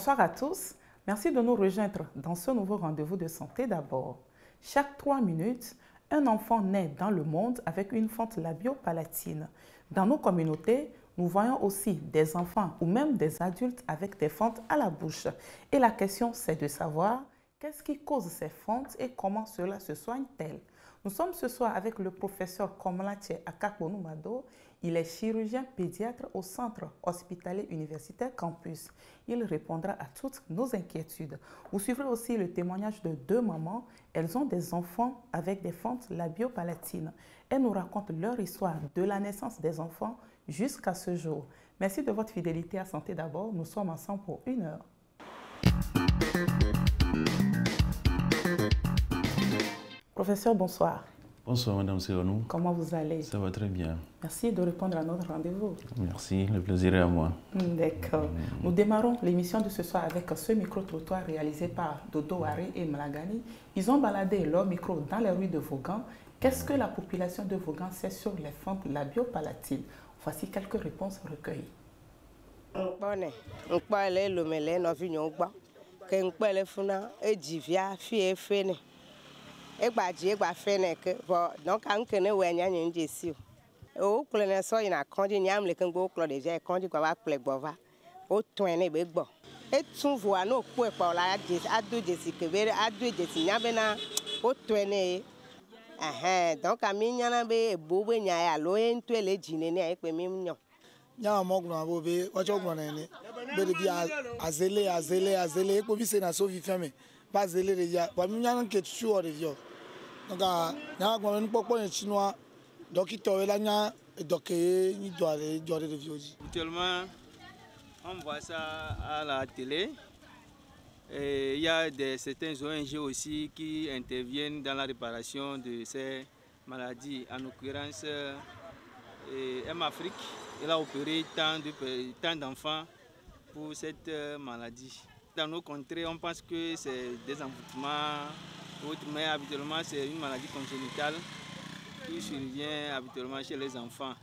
Bonsoir à tous. Merci de nous rejoindre dans ce nouveau rendez-vous de santé d'abord. Chaque 3 minutes, un enfant naît dans le monde avec une fente labio-palatine. Dans nos communautés, nous voyons aussi des enfants ou même des adultes avec des fentes à la bouche. Et la question, c'est de savoir qu'est-ce qui cause ces fentes et comment cela se soigne-t-elle. Nous sommes ce soir avec le professeur Komlache Akakbonoumado. Il est chirurgien pédiatre au Centre hospitalier universitaire Campus. Il répondra à toutes nos inquiétudes. Vous suivrez aussi le témoignage de 2 mamans. Elles ont des enfants avec des fentes labio-palatines. Elles nous racontent leur histoire de la naissance des enfants jusqu'à ce jour. Merci de votre fidélité à Santé d'abord. Nous sommes ensemble pour 1 heure. Professeur, bonsoir. Bonsoir, Madame Seronou. Comment vous allez? Ça va très bien. Merci de répondre à notre rendez-vous. Merci, le plaisir est à moi. D'accord. Nous démarrons l'émission de ce soir avec ce micro-trottoir réalisé par Dodo Haré et Mlagani. Ils ont baladé leur micro dans les rues de Vaughan. Qu'est-ce que la population de Vaughan sait sur les fentes labio-palatines? Voici quelques réponses recueillies. Donc on connaît où il y a une gestion. Au plein soir il y a quand il y a les kangourous clos déjà quand il va plaire bova. Au tourner big bo. Et son voix no pour la à deux jessica à deux jessica bena au tourner. Donc à mi nyana be bobo nya ya lo en tu le jine ne avec mi nyo. Nya mogno abobe ojo gbonen be de bi azele ko bi se na so fi feme ba zele de ya wa mi nyana ke tu o de yo. Donc nya gbonen ni popo yen chinois docteur la nya doké ni doit de vieux. Actuellement on voit ça à la télé. Et il y a certains ONG aussi qui interviennent dans la réparation de ces maladies. En l'occurrence, M-Afrique, il a opéré tant d'enfants pour cette maladie. Dans nos contrées, on pense que c'est des envoûtements, mais habituellement c'est une maladie congénitale qui survient habituellement chez les enfants,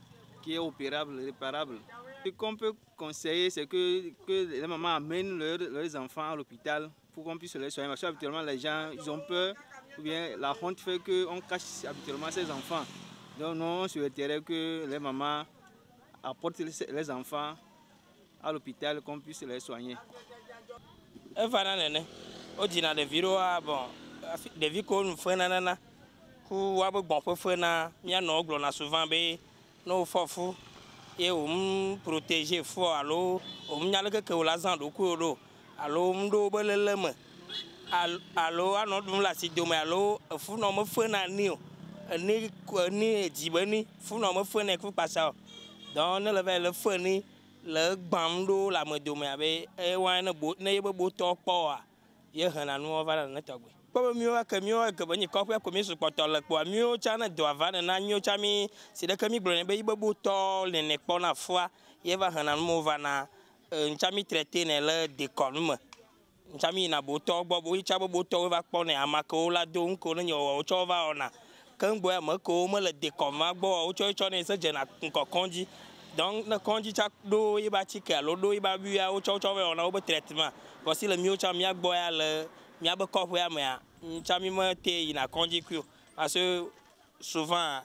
qui est opérable, réparable. Ce qu'on peut conseiller, c'est que les mamans amènent leurs enfants à l'hôpital pour qu'on puisse les soigner. Parce que habituellement, les gens ils ont peur, ou bien la honte fait qu'on cache habituellement ces enfants. Donc, nous, on souhaiterait que les mamans apportent les enfants à l'hôpital, qu'on puisse les soigner. Et on protège fort allo on nyale que la zan do ko do allo mdo beleleme allo anodum la si do me allo fu no me fena ni ni dibani fu no me fena ku pasa donc ne le feni le gbamdo la me do me abe e wa ne bo ne be bo to po a ye hana no va na tagbe Papa mio que bani kopia komi su potole kwa mio chana do avana na mio chami si de kami glone be ibo to le ne pona fois ye va hana mo vana chami traiter ne le décolme chami na boto bo chabo boto va pone amako la don ko ne yo cho va ona kan bo ma ko mo le décolme bo o cho ne se jena ko konji donc na konji chak do iba chika lo do iba bua o cho va ona o be traitement voici le mio chami agbo ya le mia be kopo ya mia chami me te ina konji parce que souvent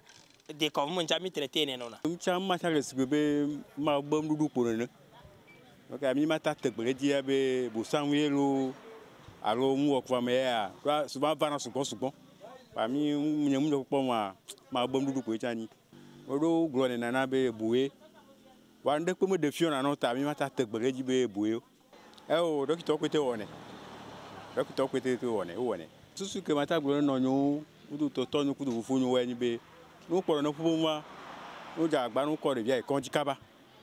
des comme chami traité ne non cham ma ta resbe ma bom dudu pour ne donc ami ma ta te be dia be bo sanwelo alo mu okwa me ya souvent va na sugon ami nyam do po ma bom dudu ko chani odo glone na na be boué wa ndek po me de fiona no ta mi ma ta te be di be boué o docteur ko te one docteur ko te one tout ce que mata glone no nyu udu to tonu kudu fu nyu we ni be no poro no fu ma o ja agba no ko re bia e konji kaba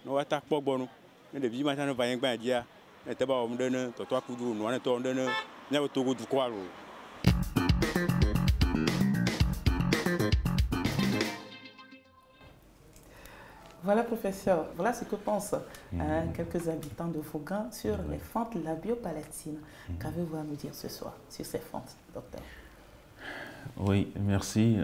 no wa ta pogbo no ne de bi mata no va yen gba dia ne te ba o mde ne to to kudu no ne to mde ne nya to go du ko aro. Voilà, professeur, voilà ce que pensent quelques habitants de Vaughan sur les fentes labio-palatines. Qu'avez-vous à nous dire ce soir sur ces fentes, docteur? Oui, merci.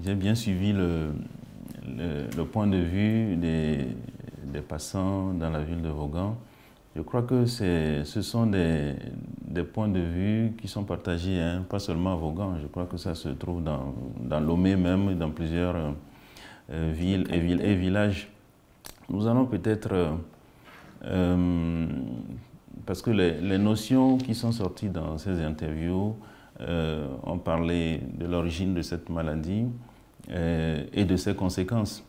J'ai bien suivi le point de vue des passants dans la ville de Vaughan Je crois que ce sont des points de vue qui sont partagés, hein, pas seulement à Vaughan. Je crois que ça se trouve dans Lomé même, dans plusieurs villes et villages. Nous allons peut-être, parce que les notions qui sont sorties dans ces interviews ont parlé de l'origine de cette maladie et de ses conséquences.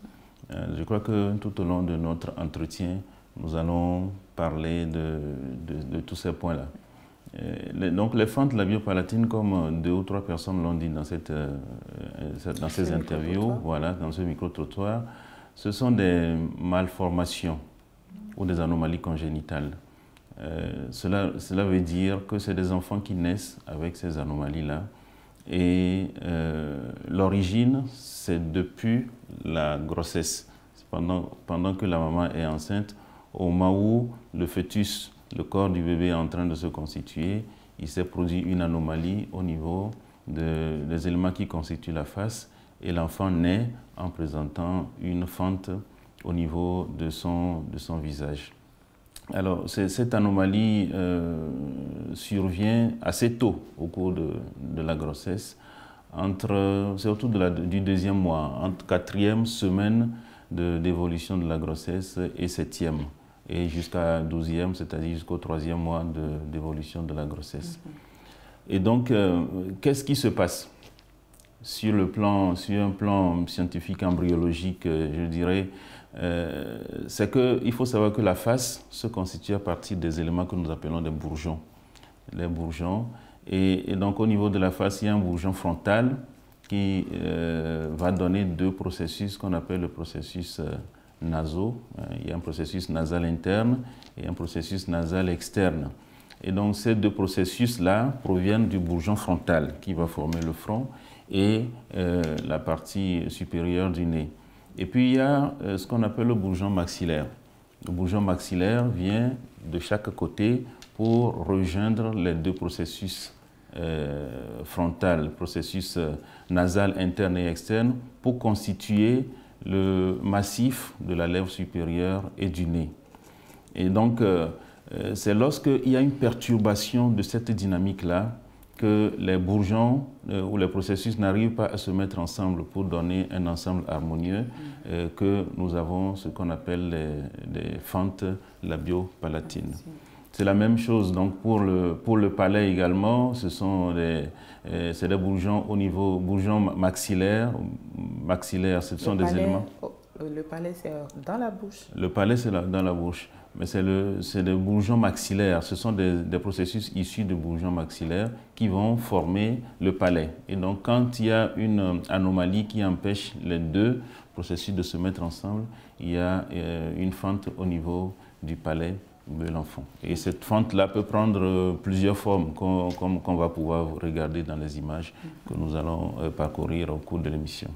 Je crois que tout au long de notre entretien, nous allons parler de tous ces points-là. Donc les fentes labiopalatines, comme 2 ou 3 personnes l'ont dit dans ces interviews, voilà, dans ce micro-trottoir, ce sont des malformations ou des anomalies congénitales. Cela veut dire que c'est des enfants qui naissent avec ces anomalies-là. Et l'origine, c'est depuis la grossesse. Pendant que la maman est enceinte, au moment où le fœtus, le corps du bébé est en train de se constituer, il s'est produit une anomalie au niveau des éléments qui constituent la face et l'enfant naît en présentant une fente au niveau de son visage. Alors, cette anomalie survient assez tôt au cours de la grossesse, surtout du 2e mois, entre 4e semaine d'évolution de la grossesse et 7e, et jusqu'à 12e, c'est-à-dire jusqu'au 3e mois d'évolution de la grossesse. Et donc, qu'est-ce qui se passe sur un plan scientifique, embryologique, je dirais, c'est qu'il faut savoir que la face se constitue à partir des éléments que nous appelons des bourgeons. Les bourgeons. Et donc au niveau de la face, il y a un bourgeon frontal qui va donner 2 processus qu'on appelle le processus nasaux. Il y a un processus nasal interne et un processus nasal externe. Et donc ces 2 processus-là proviennent du bourgeon frontal qui va former le front et la partie supérieure du nez. Et puis il y a ce qu'on appelle le bourgeon maxillaire. Le bourgeon maxillaire vient de chaque côté pour rejoindre les 2 processus frontal, processus nasal interne et externe, pour constituer le massif de la lèvre supérieure et du nez. Et donc c'est lorsqu'il y a une perturbation de cette dynamique-là que les bourgeons ou les processus n'arrivent pas à se mettre ensemble pour donner un ensemble harmonieux, que nous avons ce qu'on appelle les fentes labiopalatines. C'est la même chose donc pour le palais également, c'est des bourgeons au niveau bourgeons maxillaires, ce sont des éléments. Le palais c'est dans la bouche. Le palais c'est dans la bouche. Mais c'est des bourgeons maxillaires. Ce sont des processus issus de bourgeons maxillaires qui vont former le palais. Et donc, quand il y a une anomalie qui empêche les 2 processus de se mettre ensemble, il y a une fente au niveau du palais de l'enfant. Et cette fente-là peut prendre plusieurs formes qu'on va pouvoir regarder dans les images que nous allons parcourir au cours de l'émission.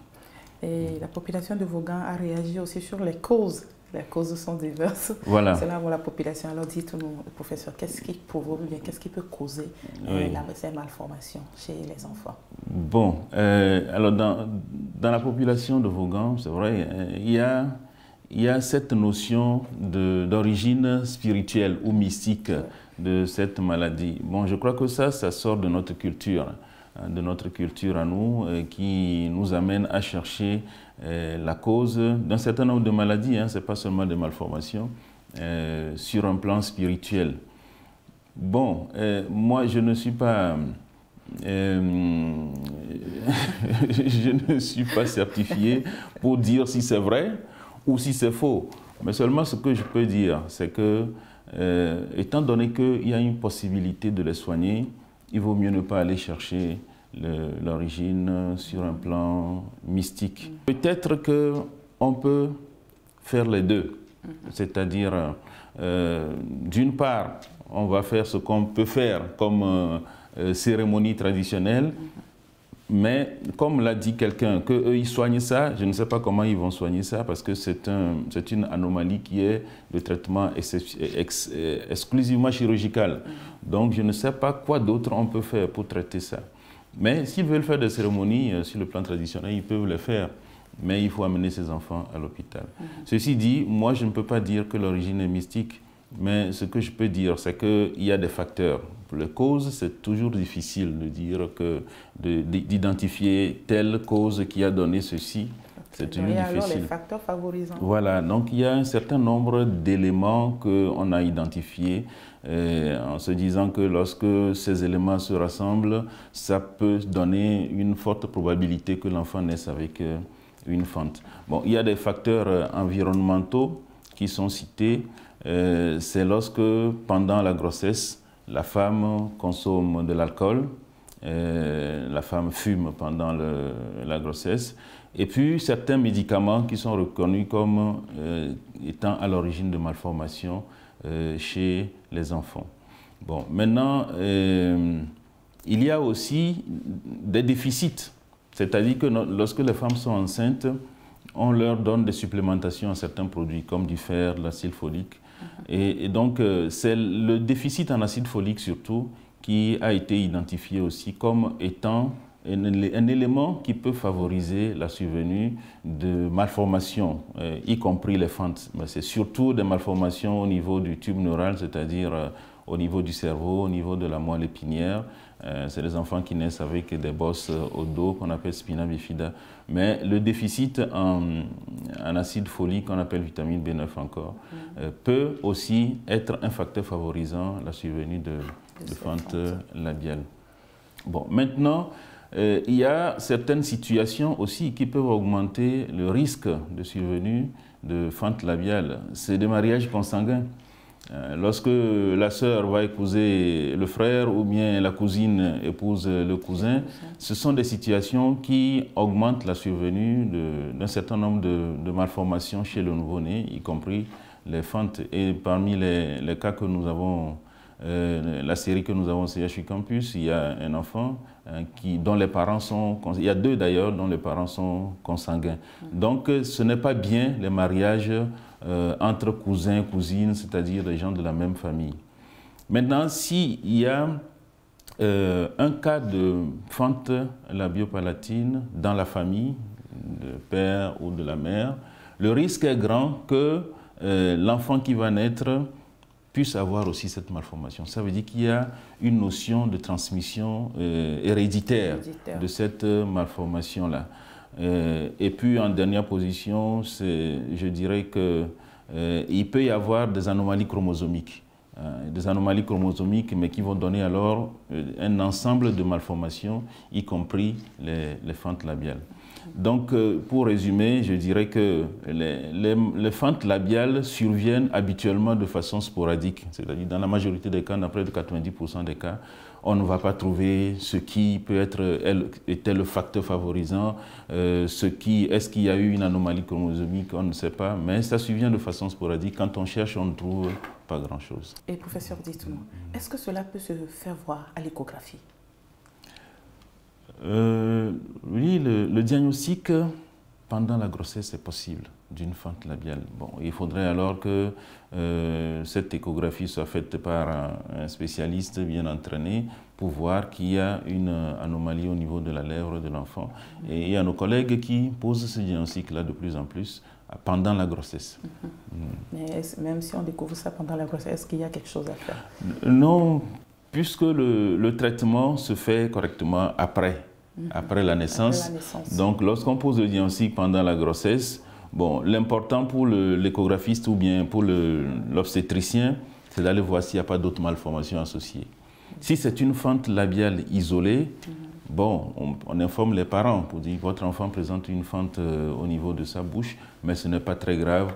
Et la population de Vaughan a réagi aussi sur les causes. Les causes sont diverses. Voilà. C'est là où la population. Alors dites-nous, professeur, qu'est-ce qui provoque, qu'est-ce qui peut causer ces malformations chez les enfants? Bon, alors dans la population de Vaughan, c'est vrai, il y a cette notion d'origine spirituelle ou mystique de cette maladie. Bon, je crois que ça sort de notre culture à nous, qui nous amène à chercher la cause d'un certain nombre de maladies, ce n'est pas seulement des malformations, sur un plan spirituel. Bon, moi je ne suis pas certifié pour dire si c'est vrai ou si c'est faux. Mais seulement ce que je peux dire, c'est que, étant donné qu'il y a une possibilité de les soigner, il vaut mieux ne pas aller chercher l'origine sur un plan mystique. Peut-être qu'on peut faire les 2. C'est-à-dire, d'une part, on va faire ce qu'on peut faire comme cérémonie traditionnelle, mais comme l'a dit quelqu'un, qu'eux ils soignent ça, je ne sais pas comment ils vont soigner ça, parce que c'est une anomalie qui est de traitement exclusivement chirurgical. Donc je ne sais pas quoi d'autre on peut faire pour traiter ça. Mais s'ils veulent faire des cérémonies sur le plan traditionnel, ils peuvent le faire. Mais il faut amener ces enfants à l'hôpital. Ceci dit, moi je ne peux pas dire que l'origine est mystique. Mais ce que je peux dire, c'est qu'il y a des facteurs. Pour les causes, c'est toujours difficile de dire d'identifier telle cause qui a donné ceci. C'est toujours difficile. Alors les facteurs favorisants. Voilà, donc il y a un certain nombre d'éléments qu'on a identifiés en se disant que lorsque ces éléments se rassemblent, ça peut donner une forte probabilité que l'enfant naisse avec une fente. Bon, il y a des facteurs environnementaux qui sont cités. C'est lorsque pendant la grossesse, la femme consomme de l'alcool, la femme fume pendant la grossesse, et puis certains médicaments qui sont reconnus comme étant à l'origine de malformations chez les enfants. Bon, maintenant, il y a aussi des déficits, c'est-à-dire que lorsque les femmes sont enceintes, on leur donne des supplémentations à certains produits comme du fer, de l'acide folique. Et donc, c'est le déficit en acide folique surtout qui a été identifié aussi comme étant un élément qui peut favoriser la survenue de malformations, y compris les fentes. Mais c'est surtout des malformations au niveau du tube neural, c'est-à-dire au niveau du cerveau, au niveau de la moelle épinière. C'est des enfants qui naissent avec des bosses au dos qu'on appelle spina bifida. Mais le déficit en acide folique, qu'on appelle vitamine B9 encore, peut aussi être un facteur favorisant la survenue de fentes labiales. Bon, maintenant, il y a certaines situations aussi qui peuvent augmenter le risque de survenue de fentes labiales. C'est des mariages consanguins. Lorsque la sœur va épouser le frère ou bien la cousine épouse le cousin, ce sont des situations qui augmentent la survenue d'un certain nombre de malformations chez le nouveau-né, y compris les fentes. Et parmi les cas que nous avons, la série que nous avons au CHU Campus, il y a un enfant dont les parents sont, il y a deux d'ailleurs, dont les parents sont consanguins. Donc ce n'est pas bien les mariages entre cousins, cousines, c'est-à-dire des gens de la même famille. Maintenant, s'il y a un cas de fente labiopalatine dans la famille, du père ou de la mère, le risque est grand que l'enfant qui va naître puisse avoir aussi cette malformation. Ça veut dire qu'il y a une notion de transmission héréditaire de cette malformation-là. Et puis en dernière position, je dirais qu'il peut y avoir des anomalies chromosomiques. Des anomalies chromosomiques, mais qui vont donner alors un ensemble de malformations, y compris les fentes labiales. Donc, pour résumer, je dirais que les fentes labiales surviennent habituellement de façon sporadique. C'est-à-dire, dans la majorité des cas, dans près de 90% des cas, on ne va pas trouver ce qui peut était le facteur favorisant, est-ce qu'il y a eu une anomalie chromosomique, on ne sait pas, mais ça survient de façon sporadique. Quand on cherche, on ne trouve pas grand-chose. Et professeur, dites-moi, est-ce que cela peut se faire voir à l'échographie? Oui, le diagnostic pendant la grossesse est possible d'une fente labiale. Bon, il faudrait alors que cette échographie soit faite par un spécialiste bien entraîné pour voir qu'il y a une anomalie au niveau de la lèvre de l'enfant. Et il y a nos collègues qui posent ce diagnostic-là de plus en plus pendant la grossesse. Mais même si on découvre ça pendant la grossesse, est-ce qu'il y a quelque chose à faire? Non, puisque le traitement se fait correctement après la naissance. Donc, lorsqu'on pose le diagnostic pendant la grossesse, bon, l'important pour l'échographiste ou bien pour l'obstétricien, c'est d'aller voir s'il n'y a pas d'autres malformations associées. Si c'est une fente labiale isolée, bon, on informe les parents pour dire que votre enfant présente une fente au niveau de sa bouche, mais ce n'est pas très grave.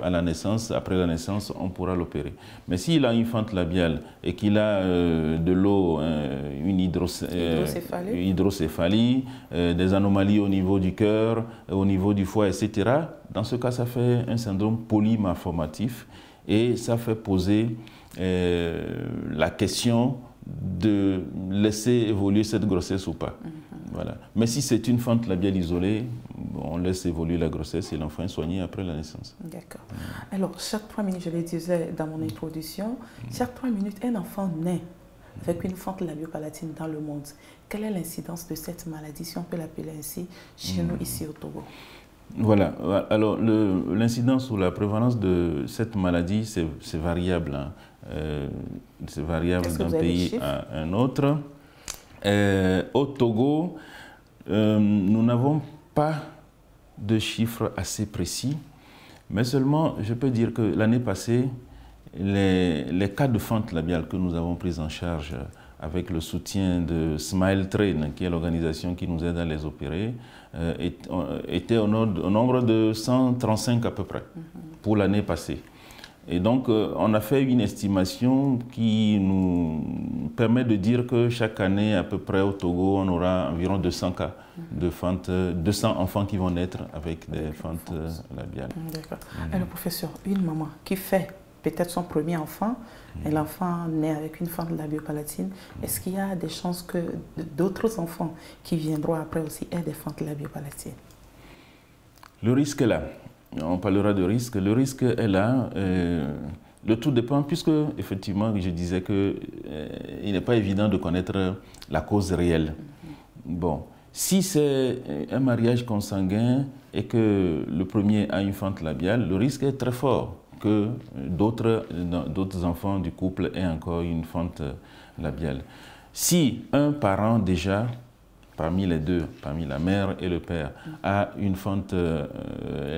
À la naissance, après la naissance, on pourra l'opérer. Mais s'il a une fente labiale et qu'il a de l'eau, une hydrocéphalie, des anomalies au niveau du cœur, au niveau du foie, etc., dans ce cas, ça fait un syndrome polymalformatif et ça fait poser la question de laisser évoluer cette grossesse ou pas. Voilà. Mais si c'est une fente labiale isolée, on laisse évoluer la grossesse et l'enfant est soigné après la naissance. D'accord. Alors, chaque 3 minutes, je le disais dans mon introduction, chaque 3 minutes, un enfant naît avec une fente labiopalatine dans le monde. Quelle est l'incidence de cette maladie, si on peut l'appeler ainsi, chez nous, ici au Togo? Voilà. Alors, l'incidence ou la prévalence de cette maladie, c'est variable. Hein. C'est variable d'un pays à un autre. Au Togo, nous n'avons pas de chiffres assez précis, mais seulement, je peux dire que l'année passée, les cas de fente labiale que nous avons pris en charge avec le soutien de Smile Train, qui est l'organisation qui nous aide à les opérer, était au nombre de 135 à peu près pour l'année passée. Et donc, on a fait une estimation qui nous permet de dire que chaque année, à peu près au Togo, on aura environ 200 cas de fente, 200 enfants qui vont naître avec des fentes labiales. D'accord. Alors, professeur, une maman qui fait peut-être son premier enfant, et l'enfant naît avec une fente labiopalatine, est-ce qu'il y a des chances que d'autres enfants qui viendront après aussi aient des fentes labiopalatines? Le risque est là. On parlera de risque. Le risque est là. Le tout dépend, puisque effectivement, je disais qu'il n'est pas évident de connaître la cause réelle. Bon, si c'est un mariage consanguin et que le premier a une fente labiale, le risque est très fort que d'autres enfants du couple aient encore une fente labiale. Si un parent déjà, parmi les deux, parmi la mère et le père, a une fente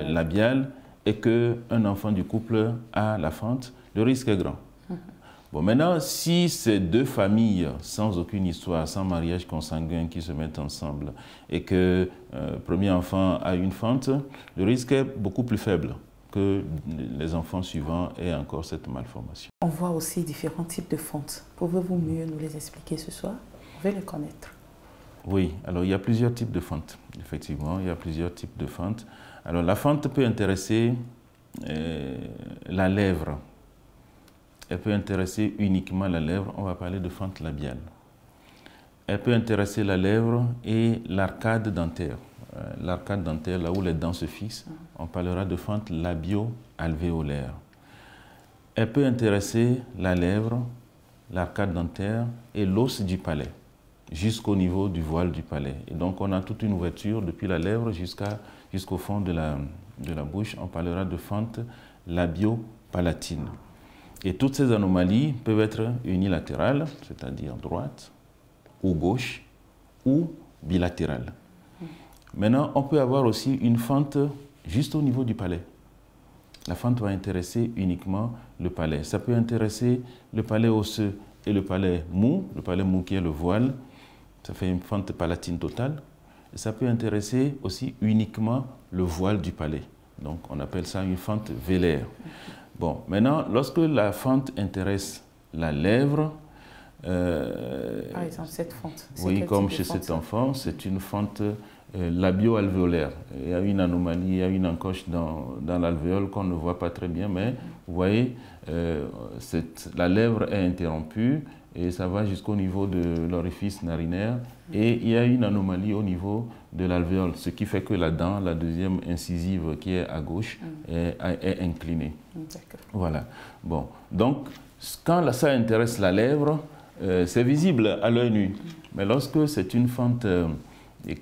labiale et qu'un enfant du couple a la fente, le risque est grand. Bon, maintenant, si c'est deux familles sans aucune histoire, sans mariage consanguin qui se mettent ensemble et que le premier enfant a une fente, le risque est beaucoup plus faible que les enfants suivants aient encore cette malformation. On voit aussi différents types de fentes. Pouvez-vous mieux nous les expliquer ce soir? Vous pouvez les connaître. Oui, alors il y a plusieurs types de fentes. Effectivement, il y a plusieurs types de fentes. Alors la fente peut intéresser la lèvre. Elle peut intéresser uniquement la lèvre. On va parler de fente labiale. Elle peut intéresser la lèvre et l'arcade dentaire. L'arcade dentaire, là où les dents se fixent, on parlera de fente labio-alvéolaire. Elle peut intéresser la lèvre, l'arcade dentaire et l'os du palais, jusqu'au niveau du voile du palais. Et donc, on a toute une ouverture depuis la lèvre jusqu'au fond de la bouche. On parlera de fente labio-palatine. Et toutes ces anomalies peuvent être unilatérales, c'est-à-dire droite ou gauche, ou bilatérales. Maintenant, on peut avoir aussi une fente juste au niveau du palais. La fente va intéresser uniquement le palais. Ça peut intéresser le palais osseux et le palais mou qui est le voile. Ça fait une fente palatine totale. Et ça peut intéresser aussi uniquement le voile du palais. Donc, on appelle ça une fente vélaire. Bon, maintenant, lorsque la fente intéresse la lèvre, par exemple, cette fente. Oui, comme chez cet enfant, c'est une fente labio-alvéolaire. Il y a une anomalie, il y a une encoche dans l'alvéole qu'on ne voit pas très bien, mais vous voyez, la lèvre est interrompue et ça va jusqu'au niveau de l'orifice narinaire et il y a une anomalie au niveau de l'alvéole, ce qui fait que la dent, la deuxième incisive qui est à gauche, est inclinée. Voilà. Bon. Donc, quand ça intéresse la lèvre, c'est visible à l'œil nu. Mais lorsque c'est une fente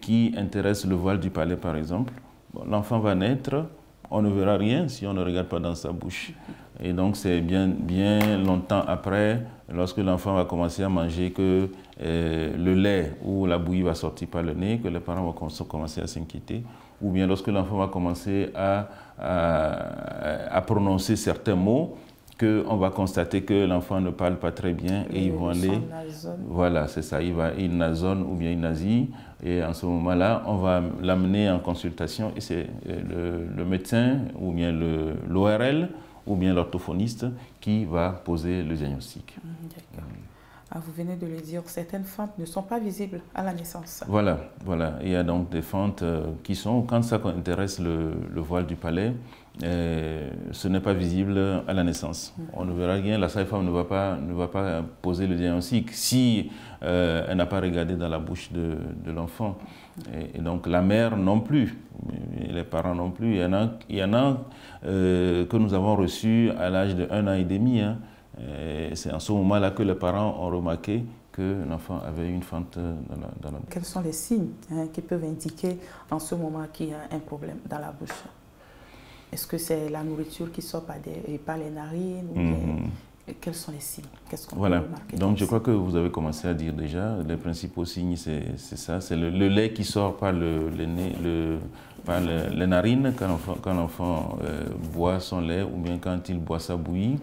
qui intéresse le voile du palais, par exemple, bon, l'enfant va naître, on ne verra rien si on ne regarde pas dans sa bouche. Et donc, c'est bien longtemps après, lorsque l'enfant va commencer à manger, que le lait ou la bouillie va sortir par le nez, que les parents vont commencer à s'inquiéter. Ou bien lorsque l'enfant va commencer à prononcer certains mots, qu'on va constater que l'enfant ne parle pas très bien et ils vont aller... Voilà, c'est ça, il nasonne ou bien il nasie. Et en ce moment-là, on va l'amener en consultation et c'est le médecin ou bien l'ORL ou bien l'orthophoniste qui va poser le diagnostic. D'accord. Vous venez de le dire, certaines fentes ne sont pas visibles à la naissance. Voilà. Il y a donc des fentes qui sont, quand ça intéresse le voile du palais, ce n'est pas visible à la naissance. On ne verra rien, la sage-femme ne va pas poser le diagnostic si elle n'a pas regardé dans la bouche de l'enfant. Et donc la mère non plus, et les parents non plus. Il y en a que nous avons reçus à l'âge de 1 an et demi. C'est en ce moment-là que les parents ont remarqué que l'enfant avait une fente dans la bouche. Quels sont les signes qui peuvent indiquer en ce moment qu'il y a un problème dans la bouche? Est-ce que c'est la nourriture qui sort par les narines ou bien, quels sont les signes? Qu'est-ce qu'on peut remarquer? Donc je crois que vous avez commencé à dire déjà, les principaux signes, c'est ça, c'est le lait qui sort par par les narines quand l'enfant boit son lait ou bien quand il boit sa bouillie.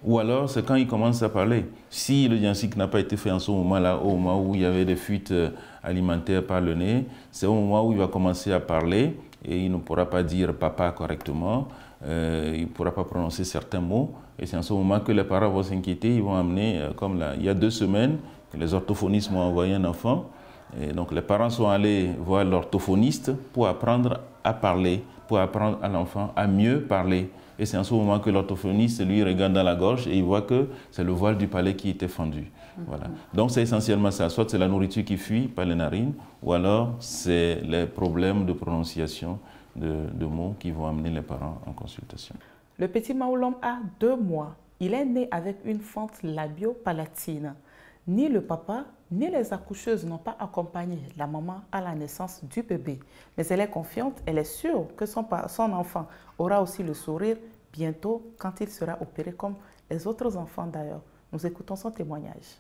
Ou alors, c'est quand il commence à parler. Si le diagnostic n'a pas été fait en ce moment-là, au moment où il y avait des fuites alimentaires par le nez, c'est au moment où il va commencer à parler et il ne pourra pas dire papa correctement, il ne pourra pas prononcer certains mots. Et c'est en ce moment que les parents vont s'inquiéter, ils vont amener, comme là, il y a 2 semaines, les orthophonistes m'ont envoyé un enfant. Et donc les parents sont allés voir l'orthophoniste pour apprendre à parler, pour apprendre à l'enfant à mieux parler. Et c'est en ce moment que l'orthophoniste lui regarde dans la gorge et il voit que c'est le voile du palais qui était fendu. Voilà. Donc c'est essentiellement ça. Soit c'est la nourriture qui fuit par les narines, ou alors c'est les problèmes de prononciation de mots qui vont amener les parents en consultation. Le petit Maoulom a 2 mois. Il est né avec une fente labio-palatine. Ni le papa, ni les accoucheuses n'ont pas accompagné la maman à la naissance du bébé. Mais elle est confiante, elle est sûre que son enfant aura aussi le sourire bientôt quand il sera opéré comme les autres enfants d'ailleurs. Nous écoutons son témoignage.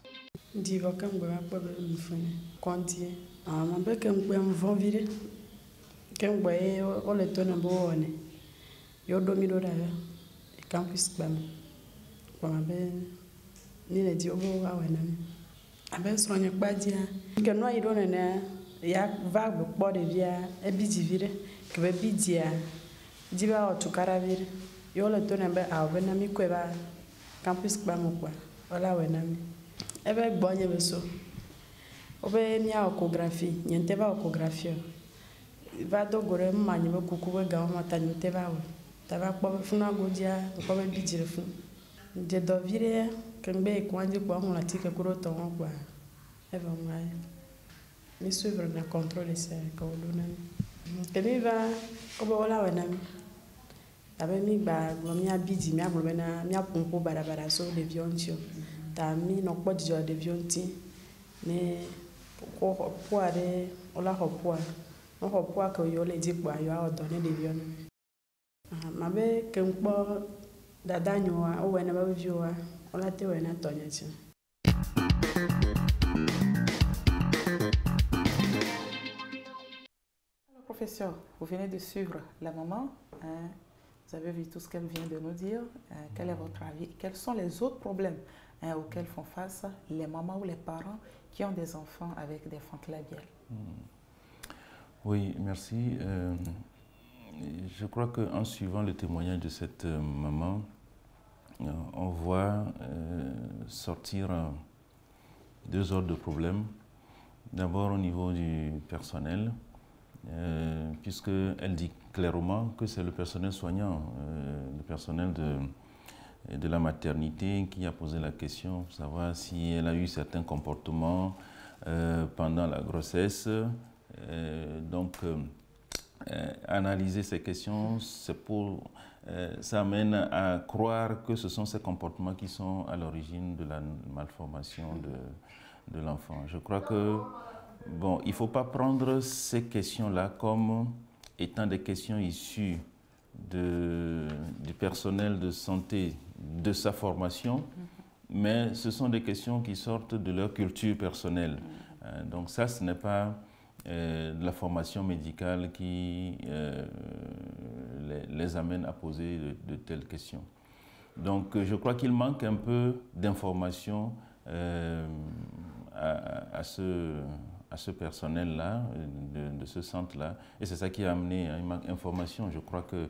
Abe srɔ̃nye kpadia ke nɔ anyi ɖo nene ya va gbekpɔ ɖevia ebi dzi vi ɖe ke be bi dzia dzi va wɔ tukaɖa vi ɖe ye wole to ne be awɔ be na mi kɔe va campus kpa me kpɔa wala wɔe na mi ebe gbɔ nye be so wobe miawɔ échographie nye ŋutɔ va wɔ échographie o va do go ɖe ma nye be kuku be gawo ma ta nye ŋutɔ va wɔ ta va kpɔ be funua godzia kpɔ be bi dzi ɖe funu dze dɔ vi ɖe kemgbe kɔndzi kpɔ ŋlɔ atike ku ɖo tɔ ŋɔ kpɔa eva ŋlɔ ayi mi suivre na contrôle sia ka wo ɖo na mi ke mi va wobe wola wɔ na mi abe mi gba gblɔ miabi dzi miagblɔ bena miaƒo ŋku baɖabaɖa so ɖeviwo ŋuti o ta mi nɔ kpɔ dzidzɔ ɖeviwo ŋuti ne ko xɔ ƒua ɖe wola xɔ ƒua ne xɔ ƒua ke yewo le dzi kpɔa yewo awɔ dɔ ne ɖeviwo na mi mabe ke ŋkpɔ dada nyoa wowɔe na be viwoa wola te wɔe na tɔnye tsi. Alors, professeur, vous venez de suivre la maman. Vous avez vu tout ce qu'elle vient de nous dire. Quel est votre avis? Quels sont les autres problèmes auxquels font face les mamans ou les parents qui ont des enfants avec des fentes labiales? Oui, merci. Je crois qu'en suivant le témoignage de cette maman, on voit sortir 2 ordres de problèmes. D'abord au niveau du personnel, puisqu'elle dit clairement que c'est le personnel soignant, le personnel de la maternité qui a posé la question pour savoir si elle a eu certains comportements pendant la grossesse. Analyser ces questions, ça amène à croire que ce sont ces comportements qui sont à l'origine de la malformation de l'enfant. Je crois que, bon, il ne faut pas prendre ces questions-là comme étant des questions issues du personnel de santé, de sa formation, mais ce sont des questions qui sortent de leur culture personnelle. Donc ça, ce n'est pas de la formation médicale qui les amène à poser de telles questions. Donc je crois qu'il manque un peu d'informations à ce personnel-là, de ce centre-là, et c'est ça qui a amené à une information. Je crois que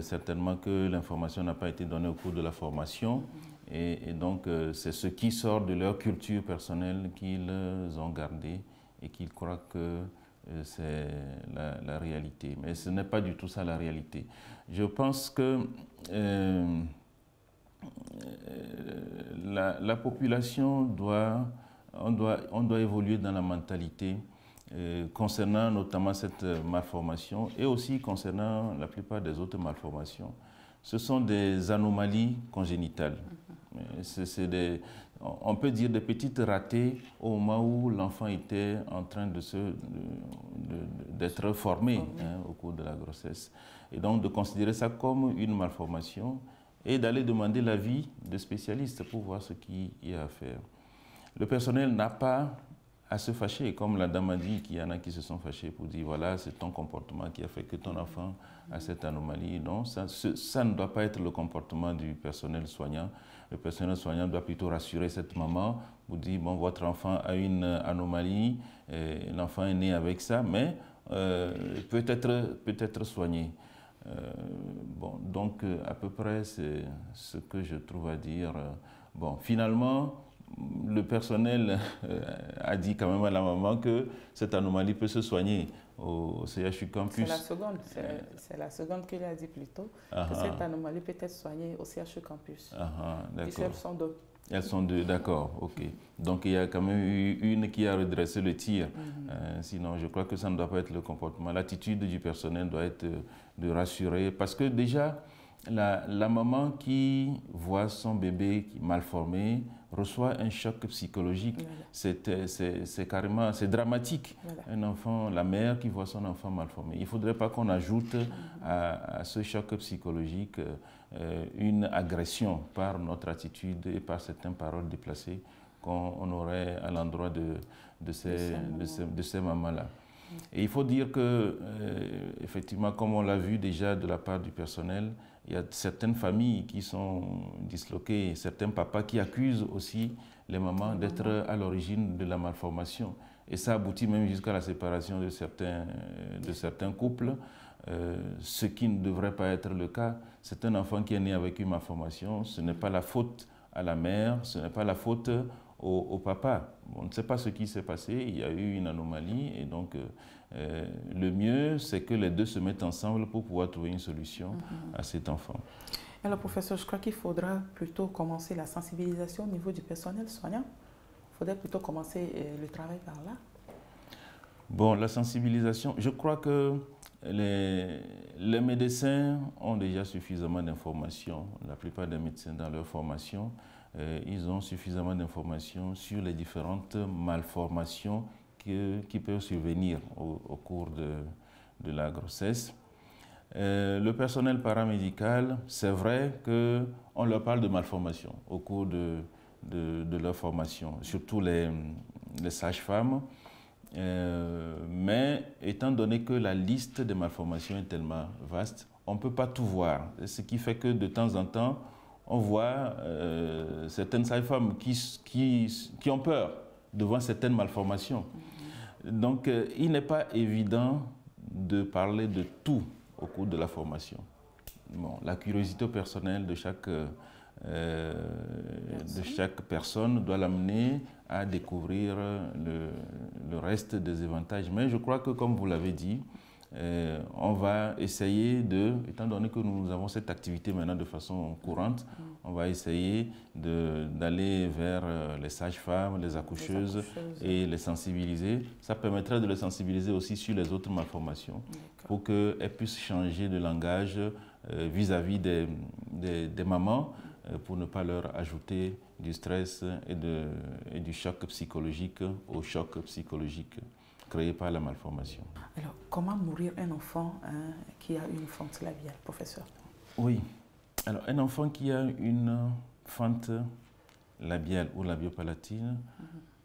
certainement que l'information n'a pas été donnée au cours de la formation, et donc c'est ce qui sort de leur culture personnelle qu'ils ont gardé et qu'ils croient que c'est la réalité. Mais ce n'est pas du tout ça la réalité. Je pense que la population on doit évoluer dans la mentalité concernant notamment cette malformation et aussi concernant la plupart des autres malformations. Ce sont des anomalies congénitales. C'est on peut dire des petites ratées au moment où l'enfant était en train d'être formé au cours de la grossesse. Et donc de considérer ça comme une malformation et d'aller demander l'avis de spécialistes pour voir ce qu'il y a à faire. Le personnel n'a pas à se fâcher, comme la dame a dit qu'il y en a qui se sont fâchés pour dire voilà, c'est ton comportement qui a fait que ton enfant a cette anomalie. Non, ça ne doit pas être le comportement du personnel soignant. Le personnel soignant doit plutôt rassurer cette maman pour dire bon, votre enfant a une anomalie, l'enfant est né avec ça, mais peut être soigné. Bon, donc à peu près c'est ce que je trouve à dire. Bon, finalement, le personnel a dit quand même à la maman que cette anomalie peut se soigner au CHU Campus. C'est la seconde qu'il a dit plus tôt, que cette anomalie peut être soignée au CHU Campus. Puisqu'elles sont deux. Elles sont deux, d'accord, ok. Donc il y a quand même eu une qui a redressé le tir. Sinon, je crois que ça ne doit pas être le comportement. L'attitude du personnel doit être de rassurer, parce que déjà, la maman qui voit son bébé mal formé reçoit un choc psychologique. Voilà. C'est carrément, c'est dramatique. Voilà. Un enfant, la mère qui voit son enfant mal formé. Il ne faudrait pas qu'on ajoute à ce choc psychologique une agression par notre attitude et par certaines paroles déplacées qu'on aurait à l'endroit de ces mamans-là. Et il faut dire que, effectivement, comme on l'a vu déjà de la part du personnel, il y a certaines familles qui sont disloquées, certains papas qui accusent aussi les mamans d'être à l'origine de la malformation. Et ça aboutit même jusqu'à la séparation de certains couples, ce qui ne devrait pas être le cas. C'est un enfant qui est né avec une malformation, ce n'est pas la faute à la mère, ce n'est pas la faute au papa. On ne sait pas ce qui s'est passé, il y a eu une anomalie et donc le mieux c'est que les deux se mettent ensemble pour pouvoir trouver une solution à cet enfant. Alors professeur, je crois qu'il faudra plutôt commencer la sensibilisation au niveau du personnel soignant. Il faudrait plutôt commencer le travail par là. Bon, la sensibilisation, je crois que les médecins ont déjà suffisamment d'informations. La plupart des médecins dans leur formation, ils ont suffisamment d'informations sur les différentes malformations qui peuvent survenir au cours de la grossesse. Le personnel paramédical, c'est vrai qu'on leur parle de malformations au cours de leur formation, surtout les sages-femmes. Mais étant donné que la liste des malformations est tellement vaste, on ne peut pas tout voir. Ce qui fait que de temps en temps, on voit certaines sages-femmes qui ont peur devant certaines malformations. Donc, il n'est pas évident de parler de tout au cours de la formation. Bon, la curiosité personnelle de chaque personne doit l'amener à découvrir le reste des avantages. Mais je crois que, comme vous l'avez dit, on va essayer étant donné que nous avons cette activité maintenant de façon courante, on va essayer d'aller vers les sages-femmes, les accoucheuses et les sensibiliser. Ça permettrait de les sensibiliser aussi sur les autres malformations pour qu'elles puissent changer de langage vis-à-vis des mamans pour ne pas leur ajouter du stress et du choc psychologique au choc psychologique créé par la malformation. Alors, comment nourrir un enfant qui a une fente labiale, professeur? Oui. Alors, un enfant qui a une fente labiale ou labiopalatine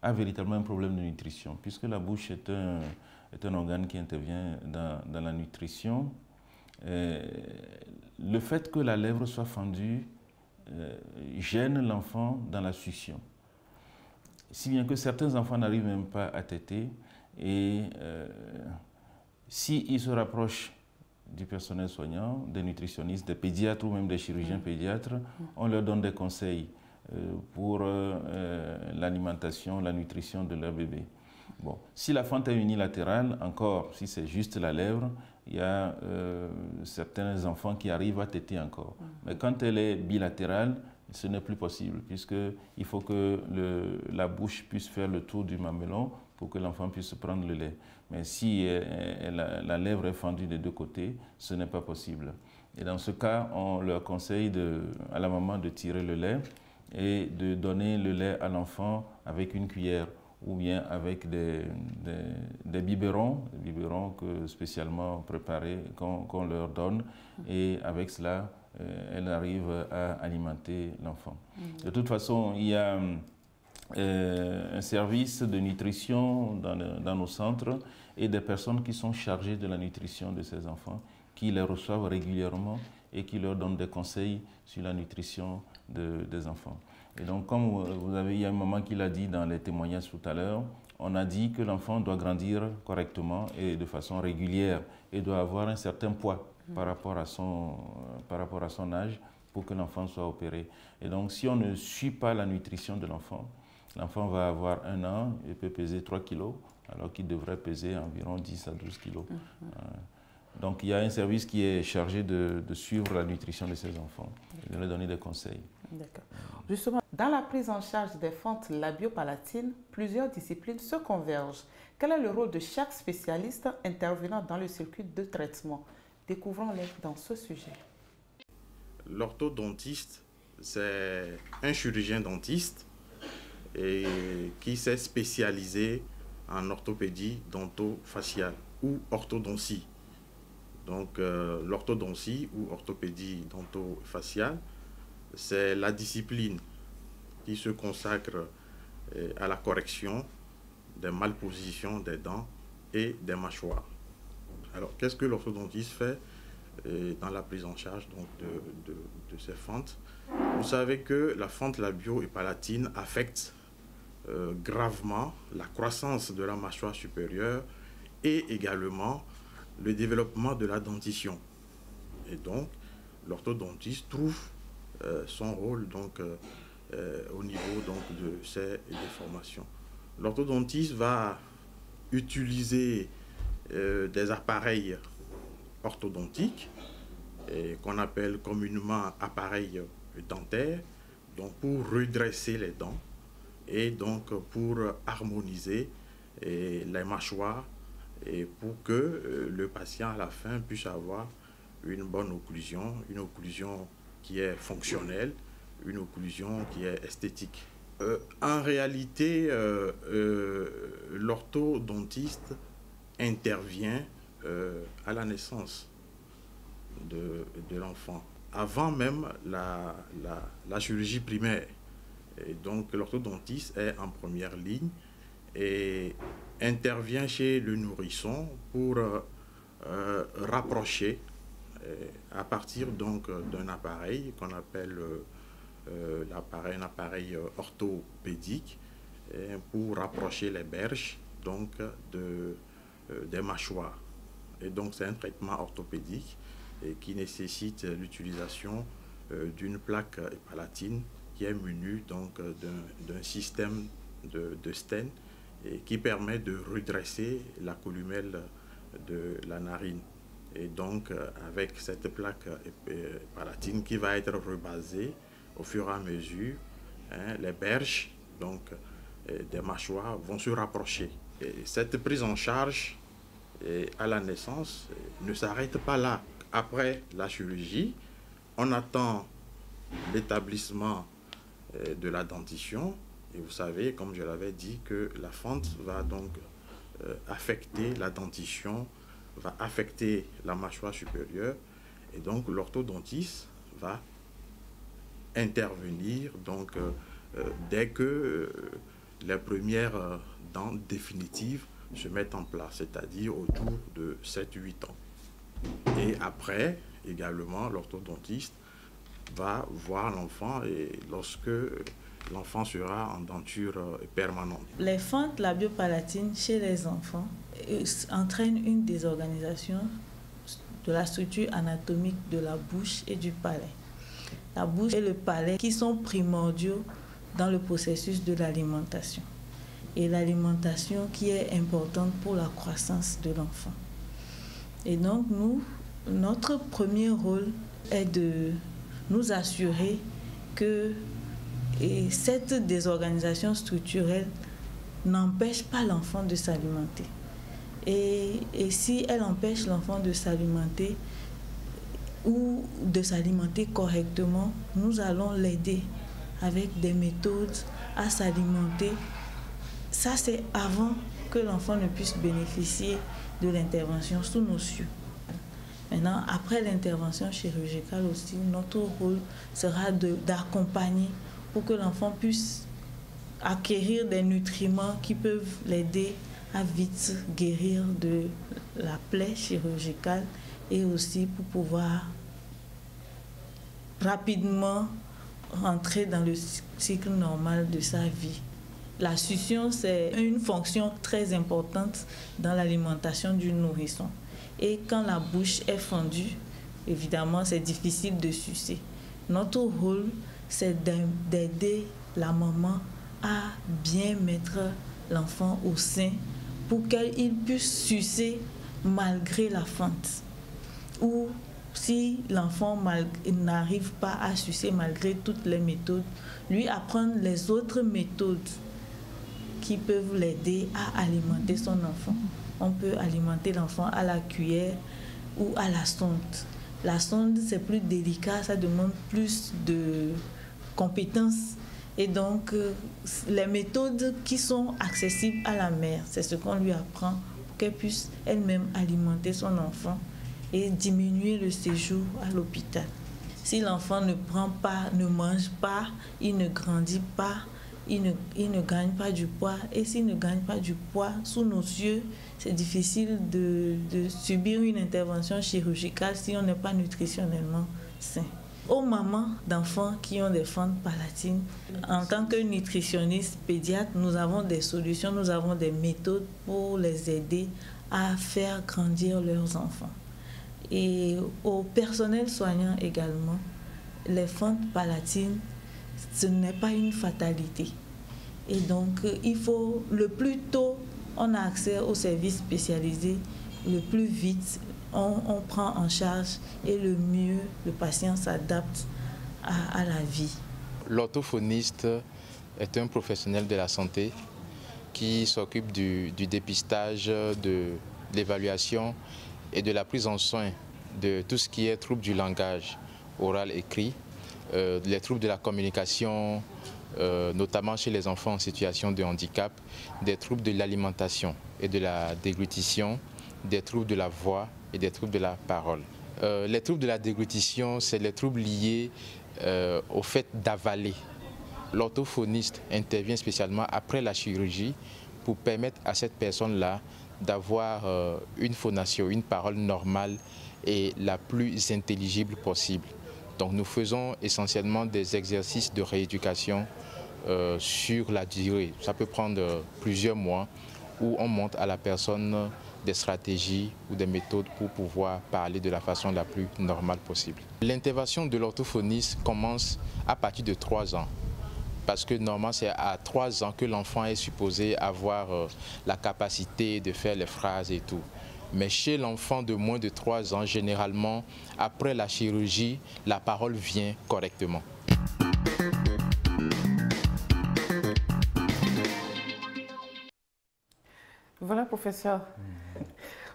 a véritablement un problème de nutrition, puisque la bouche est un organe qui intervient dans la nutrition. Le fait que la lèvre soit fendue gêne l'enfant dans la succion. Si bien que certains enfants n'arrivent même pas à téter. Et s'ils se rapprochent du personnel soignant, des nutritionnistes, des pédiatres ou même des chirurgiens pédiatres, on leur donne des conseils pour l'alimentation, la nutrition de leur bébé. Bon, si la fente est unilatérale, encore, si c'est juste la lèvre, il y a certains enfants qui arrivent à téter encore. Mais quand elle est bilatérale, ce n'est plus possible, puisqu'il faut que la bouche puisse faire le tour du mamelon pour que l'enfant puisse prendre le lait. Mais si la lèvre est fendue des deux côtés, ce n'est pas possible. Et dans ce cas, on leur conseille à la maman de tirer le lait et de donner le lait à l'enfant avec une cuillère ou bien avec des biberons spécialement préparés qu'on leur donne, et avec cela, elle arrive à alimenter l'enfant. De toute façon, il y a un service de nutrition dans nos centres et des personnes qui sont chargées de la nutrition de ces enfants, qui les reçoivent régulièrement et qui leur donnent des conseils sur la nutrition des enfants. Et donc, comme il y a un moment qui l'a dit dans les témoignages tout à l'heure, on a dit que l'enfant doit grandir correctement et de façon régulière et doit avoir un certain poids par rapport à son âge pour que l'enfant soit opéré. Et donc, si on ne suit pas la nutrition de l'enfant va avoir 1 an et peut peser 3 kilos, alors qu'il devrait peser environ 10 à 12 kilos. Donc, il y a un service qui est chargé de suivre la nutrition de ces enfants et de leur donner des conseils. D'accord. Justement, dans la prise en charge des fentes labiopalatines, plusieurs disciplines se convergent. Quel est le rôle de chaque spécialiste intervenant dans le circuit de traitement? Découvrons-les dans ce sujet. L'orthodontiste, c'est un chirurgien dentiste et qui s'est spécialisé en orthopédie dentofaciale ou orthodontie. Donc l'orthodontie ou orthopédie dentofaciale, c'est la discipline qui se consacre à la correction des malpositions des dents et des mâchoires. Alors, qu'est-ce que l'orthodontiste fait dans la prise en charge donc, de ces fentes? Vous savez que la fente labio et palatine affecte gravement la croissance de la mâchoire supérieure et également le développement de la dentition. Et donc, l'orthodontiste trouve son rôle donc, au niveau donc, de ces déformations. L'orthodontiste va utiliser des appareils orthodontiques qu'on appelle communément appareils dentaires, donc pour redresser les dents et donc pour harmoniser les mâchoires et pour que le patient à la fin puisse avoir une bonne occlusion, une occlusion qui est fonctionnelle, une occlusion qui est esthétique. En réalité, l'orthodontiste intervient à la naissance de l'enfant, avant même la chirurgie primaire. Et donc l'orthodontiste est en première ligne et intervient chez le nourrisson pour rapprocher à partir donc d'un appareil qu'on appelle un appareil orthopédique pour rapprocher les berges donc des mâchoires. Et donc c'est un traitement orthopédique qui nécessite l'utilisation d'une plaque palatine qui est munie donc d'un système de stent et qui permet de redresser la columelle de la narine. Et donc avec cette plaque palatine qui va être rebasée au fur et à mesure, les berges donc, des mâchoires vont se rapprocher. Et cette prise en charge à la naissance ne s'arrête pas là. Après la chirurgie, on attend l'établissement de la dentition. Et vous savez, comme je l'avais dit, que la fente va donc affecter la dentition, va affecter la mâchoire supérieure. Et donc l'orthodontiste va intervenir donc, dès que les premières dents définitives se mettent en place, c'est-à-dire autour de 7-8 ans. Et après, également, l'orthodontiste va voir l'enfant et lorsque l'enfant sera en denture permanente. Les fentes labiopalatines chez les enfants entraînent une désorganisation de la structure anatomique de la bouche et du palais. La bouche et le palais qui sont primordiaux dans le processus de l'alimentation. Et l'alimentation qui est importante pour la croissance de l'enfant. Et donc, notre premier rôle est de nous assurer que cette désorganisation structurelle n'empêche pas l'enfant de s'alimenter. Et si elle empêche l'enfant de s'alimenter ou de s'alimenter correctement, nous allons l'aider avec des méthodes à s'alimenter. Ça, c'est avant que l'enfant ne puisse bénéficier de l'intervention sous nos cieux. Maintenant, après l'intervention chirurgicale aussi, notre rôle sera d'accompagner pour que l'enfant puisse acquérir des nutriments qui peuvent l'aider à vite guérir de la plaie chirurgicale et aussi pour pouvoir rapidement rentrer dans le cycle normal de sa vie. La succion, c'est une fonction très importante dans l'alimentation du nourrisson. Et quand la bouche est fendue, évidemment, c'est difficile de sucer. Notre rôle, c'est d'aider la maman à bien mettre l'enfant au sein pour qu'il puisse sucer malgré la fente. Ou si l'enfant n'arrive pas à sucer malgré toutes les méthodes, lui apprendre les autres méthodes qui peuvent l'aider à alimenter son enfant. On peut alimenter l'enfant à la cuillère ou à la sonde. La sonde, c'est plus délicat, ça demande plus de compétences. Et donc, les méthodes qui sont accessibles à la mère, c'est ce qu'on lui apprend pour qu'elle puisse elle-même alimenter son enfant et diminuer le séjour à l'hôpital. Si l'enfant ne prend pas, ne mange pas, il ne grandit pas, il ne gagne pas du poids. Et s'il ne gagne pas du poids, sous nos yeux, c'est difficile de subir une intervention chirurgicale si on n'est pas nutritionnellement sain. Aux mamans d'enfants qui ont des fentes palatines, en tant que nutritionniste pédiatre, nous avons des solutions, nous avons des méthodes pour les aider à faire grandir leurs enfants. Et au personnel soignant également, les fentes palatines, ce n'est pas une fatalité. Et donc, il faut, le plus tôt on a accès aux services spécialisés, le plus vite on prend en charge et le mieux le patient s'adapte à la vie. L'orthophoniste est un professionnel de la santé qui s'occupe du dépistage, de l'évaluation et de la prise en soin de tout ce qui est troubles du langage oral écrit, les troubles de la communication, notamment chez les enfants en situation de handicap, des troubles de l'alimentation et de la déglutition, des troubles de la voix et des troubles de la parole. Les troubles de la déglutition, c'est les troubles liés au fait d'avaler. L'orthophoniste intervient spécialement après la chirurgie pour permettre à cette personne-là d'avoir une phonation, une parole normale et la plus intelligible possible. Donc nous faisons essentiellement des exercices de rééducation sur la durée. Ça peut prendre plusieurs mois où on montre à la personne des stratégies ou des méthodes pour pouvoir parler de la façon la plus normale possible. L'intervention de l'orthophoniste commence à partir de 3 ans. Parce que normalement, c'est à 3 ans que l'enfant est supposé avoir la capacité de faire les phrases et tout. Mais chez l'enfant de moins de 3 ans, généralement, après la chirurgie, la parole vient correctement. Voilà, professeur,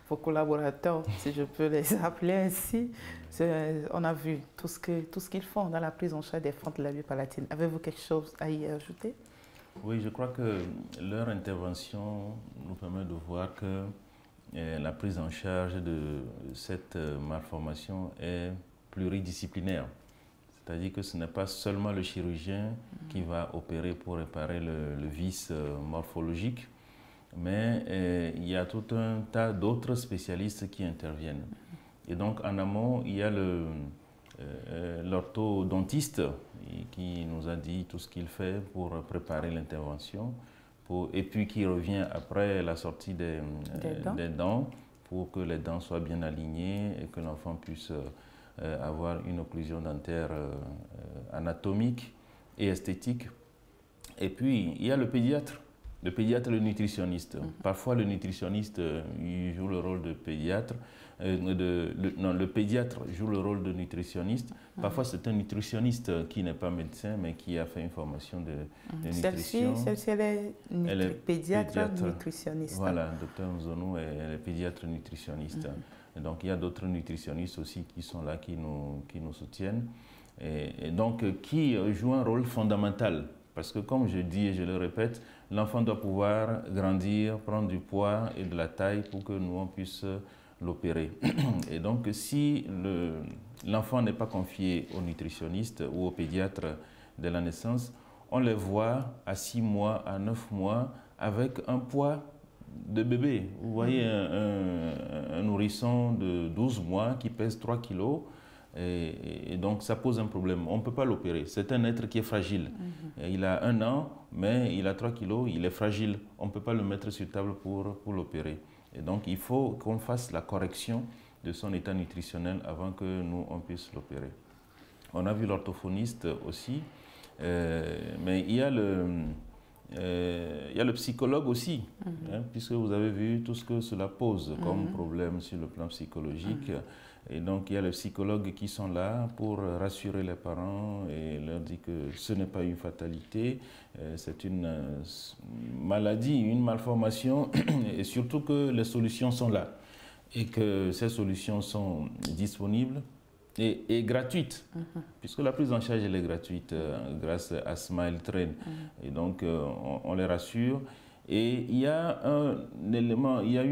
vos collaborateurs, si je peux les appeler ainsi, on a vu tout ce qu'ils font dans la prise en charge des fentes labio-palatines. Avez-vous quelque chose à y ajouter? Oui, je crois que leur intervention nous permet de voir que la prise en charge de cette malformation est pluridisciplinaire. C'est-à-dire que ce n'est pas seulement le chirurgien qui va opérer pour réparer le vice morphologique, mais il y a tout un tas d'autres spécialistes qui interviennent. Et donc en amont, il y a l'orthodontiste qui nous a dit tout ce qu'il fait pour préparer l'intervention, et puis qui revient après la sortie des dents pour que les dents soient bien alignées et que l'enfant puisse avoir une occlusion dentaire anatomique et esthétique. Et puis il y a le pédiatre. Le pédiatre et le nutritionniste. Parfois, le nutritionniste il joue le rôle de pédiatre. Le pédiatre joue le rôle de nutritionniste. Parfois, c'est un nutritionniste qui n'est pas médecin, mais qui a fait une formation de nutrition. Celle-ci, elle est pédiatre nutritionniste. Voilà, docteur Mzonou est pédiatre nutritionniste. Et donc, il y a d'autres nutritionnistes aussi qui sont là, qui nous soutiennent. Et donc qui joue un rôle fondamental. Parce que comme je dis et je le répète, l'enfant doit pouvoir grandir, prendre du poids et de la taille pour que nous on puisse l'opérer. Et donc si l'enfant n'est pas confié au nutritionniste ou au pédiatre de la naissance, on les voit à 6 mois, à 9 mois, avec un poids de bébé. Vous voyez un nourrisson de 12 mois qui pèse 3 kilos. Et donc ça pose un problème. On ne peut pas l'opérer. C'est un être qui est fragile. Il a 1 an, mais il a 3 kilos, il est fragile. On ne peut pas le mettre sur table pour l'opérer. Et donc il faut qu'on fasse la correction de son état nutritionnel avant que nous on puisse l'opérer. On a vu l'orthophoniste aussi, mais il y a le psychologue aussi, hein, puisque vous avez vu tout ce que cela pose comme problème sur le plan psychologique. Et donc, il y a les psychologues qui sont là pour rassurer les parents et leur dire que ce n'est pas une fatalité, c'est une maladie, une malformation, et surtout que les solutions sont là et que ces solutions sont disponibles et gratuites, puisque la prise en charge elle est gratuite grâce à Smile Train. Et donc, on les rassure. Et il y a un élément, il y a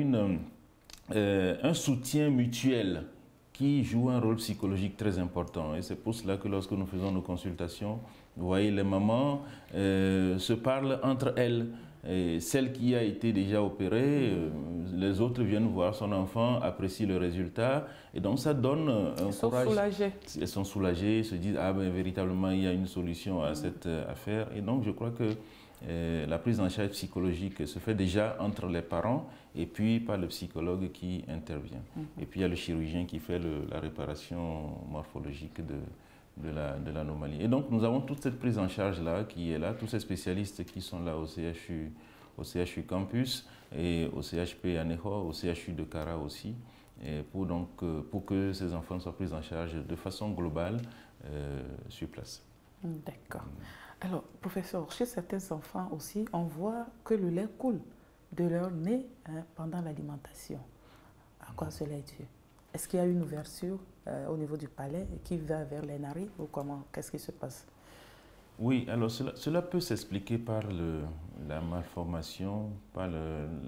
un soutien mutuel qui joue un rôle psychologique très important. Et c'est pour cela que lorsque nous faisons nos consultations, vous voyez, les mamans se parlent entre elles. Et celle qui a été déjà opérée, les autres viennent voir son enfant, apprécient le résultat. Et donc ça donne un courage. Elles sont soulagées. Elles sont soulagées, se disent, ah ben véritablement il y a une solution à cette affaire. Et donc je crois que la prise en charge psychologique se fait déjà entre les parents et puis par le psychologue qui intervient. Et puis il y a le chirurgien qui fait la réparation morphologique de l'anomalie. Et donc nous avons toute cette prise en charge-là qui est là, tous ces spécialistes qui sont là au CHU Campus et au CHP Aneho, au CHU de Kara aussi, et pour que ces enfants soient pris en charge de façon globale sur place. D'accord. Alors, professeur, chez certains enfants aussi, on voit que le lait coule de leur nez pendant l'alimentation. À quoi cela est dû? Est-ce qu'il y a une ouverture au niveau du palais qui va vers les narines ou comment? Qu'est-ce qui se passe? Oui, alors cela peut s'expliquer par la malformation, par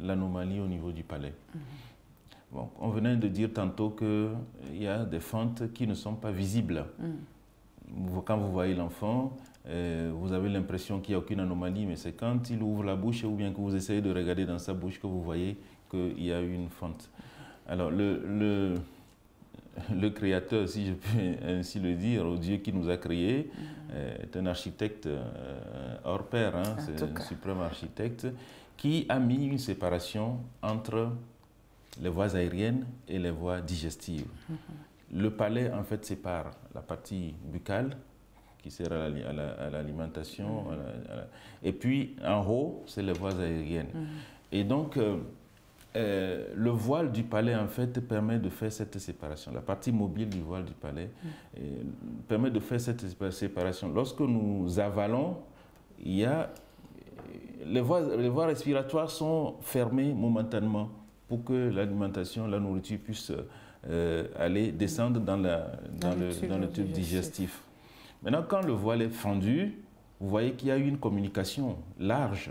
l'anomalie au niveau du palais. Bon, on venait de dire tantôt qu'il y a des fentes qui ne sont pas visibles. Quand vous voyez l'enfant, vous avez l'impression qu'il n'y a aucune anomalie, mais c'est quand il ouvre la bouche ou bien que vous essayez de regarder dans sa bouche que vous voyez qu'il y a une fente. Alors, le Créateur, si je peux ainsi le dire, au Dieu qui nous a créés, est un architecte hors pair, hein, c'est un suprême architecte, qui a mis une séparation entre les voies aériennes et les voies digestives. Le palais, en fait, sépare la partie buccale, qui sert à l'alimentation, et puis en haut, c'est les voies aériennes. Et donc, le voile du palais, en fait, permet de faire cette séparation. La partie mobile du voile du palais permet de faire cette séparation. Lorsque nous avalons, il y a les voies respiratoires sont fermées momentanément pour que l'alimentation, la nourriture puisse aller descendre dans le tube digestif. Maintenant, quand le voile est fendu, vous voyez qu'il y a une communication large.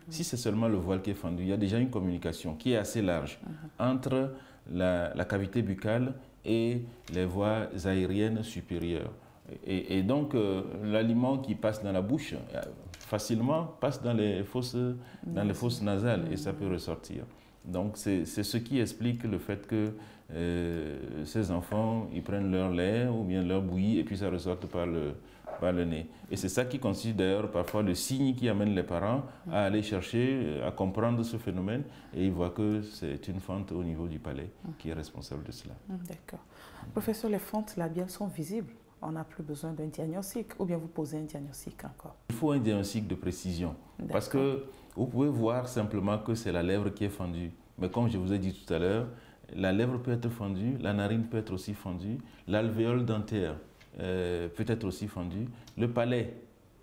Si c'est seulement le voile qui est fendu, il y a déjà une communication qui est assez large entre la cavité buccale et les voies aériennes supérieures. Et donc, l'aliment qui passe dans la bouche facilement passe dans les fosses nasales et ça peut ressortir. Donc, c'est ce qui explique le fait que ces enfants, ils prennent leur lait ou bien leur bouillie et puis ça ressorte par le nez. Et c'est ça qui constitue d'ailleurs parfois le signe qui amène les parents à aller chercher, à comprendre ce phénomène et ils voient que c'est une fente au niveau du palais qui est responsable de cela. D'accord. Professeur, les fentes labiales sont visibles. On n'a plus besoin d'un diagnostic ou bien vous posez un diagnostic encore? Il faut un diagnostic de précision parce que vous pouvez voir simplement que c'est la lèvre qui est fendue. Mais comme je vous ai dit tout à l'heure, la lèvre peut être fendue, la narine peut être aussi fendue, l'alvéole dentaire peut être aussi fendue, le palais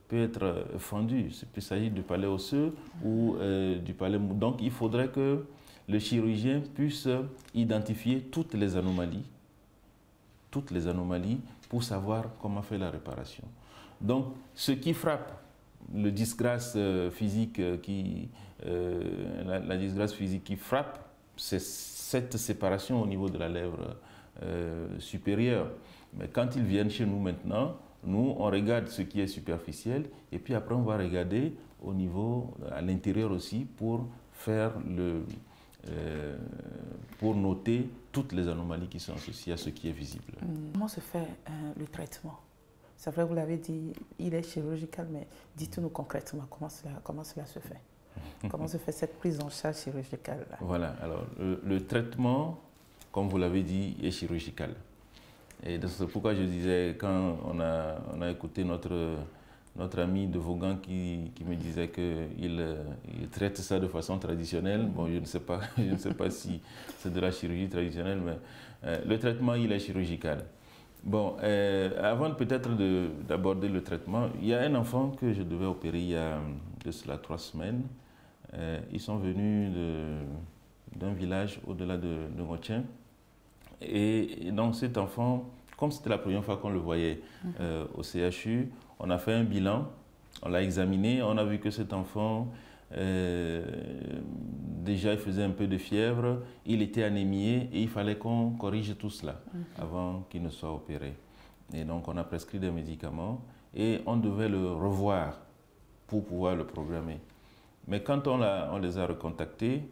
peut être fendu. Il peut s'agir du palais osseux ou du palais mou. Donc il faudrait que le chirurgien puisse identifier toutes les anomalies toutes les anomalies pour savoir comment faire la réparation. Donc, ce qui frappe le disgrâce physique la disgrâce physique qui frappe, c'est cette séparation au niveau de la lèvre supérieure. Mais quand ils viennent chez nous maintenant, nous, on regarde ce qui est superficiel et puis après, on va regarder au niveau, à l'intérieur aussi, pour faire pour noter toutes les anomalies qui sont associées à ce qui est visible. Comment se fait le traitement? C'est vrai, vous l'avez dit, il est chirurgical, mais dites-nous concrètement comment cela se fait. Comment se fait cette prise en charge chirurgicale là? Voilà, alors le traitement, comme vous l'avez dit, est chirurgical. Et c'est pourquoi je disais, quand on a écouté notre ami de Vaughan qui me disait qu'il traite ça de façon traditionnelle, bon, je ne sais pas si c'est de la chirurgie traditionnelle, mais le traitement, il est chirurgical. Bon, avant peut-être d'aborder le traitement, il y a un enfant que je devais opérer il y a de cela 3 semaines. Ils sont venus d'un village au-delà de Ngotien. Et donc cet enfant, comme c'était la première fois qu'on le voyait au CHU, on a fait un bilan, on l'a examiné, on a vu que cet enfant, déjà il faisait un peu de fièvre, il était anémié et il fallait qu'on corrige tout cela avant qu'il ne soit opéré. Et donc on a prescrit des médicaments et on devait le revoir pour pouvoir le programmer. Mais quand on les a recontactés,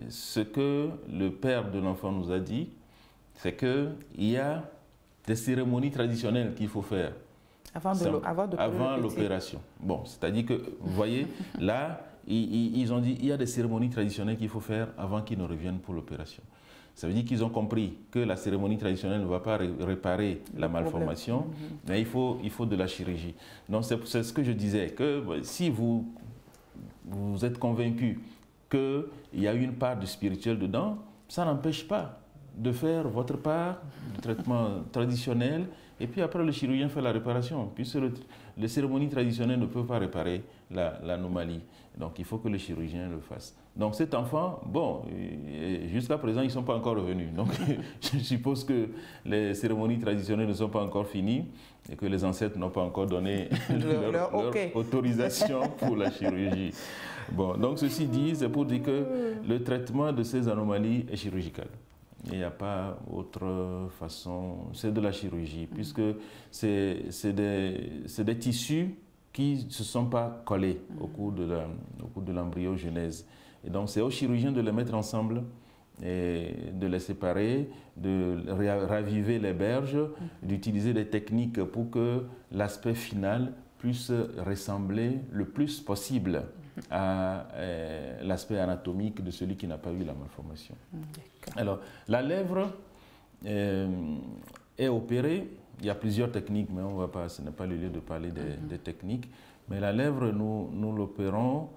ce que le père de l'enfant nous a dit, c'est qu'il y a des cérémonies traditionnelles qu'il faut faire avant l'opération. Bon, c'est-à-dire que, vous voyez, là, ils ont dit qu'il y a des cérémonies traditionnelles qu'il faut faire avant qu'ils ne reviennent pour l'opération. Ça veut dire qu'ils ont compris que la cérémonie traditionnelle ne va pas réparer la malformation, mais il faut de la chirurgie. Donc c'est ce que je disais, que si vous êtes convaincu qu'il y a une part du spirituel dedans, ça n'empêche pas de faire votre part de traitement traditionnel et puis après le chirurgien fait la réparation, puisque les cérémonies traditionnelles ne peuvent pas réparer l'anomalie. Donc il faut que le chirurgien le fasse. Donc cet enfant, bon, jusqu'à présent ils ne sont pas encore revenus. Donc je suppose que les cérémonies traditionnelles ne sont pas encore finies et que les ancêtres n'ont pas encore donné leur autorisation pour la chirurgie. Bon, donc ceci dit, c'est pour dire que le traitement de ces anomalies est chirurgical. Il n'y a pas autre façon, c'est de la chirurgie, puisque c'est des tissus qui ne se sont pas collés au cours de l'embryogenèse. Et donc c'est au chirurgien de les mettre ensemble, et de les séparer, de raviver les berges, d'utiliser des techniques pour que l'aspect final puisse ressembler le plus possible à l'aspect anatomique de celui qui n'a pas eu la malformation. Alors, la lèvre est opérée. Il y a plusieurs techniques, mais on va pas, ce n'est pas le lieu de parler des techniques. Mais la lèvre, nous l'opérons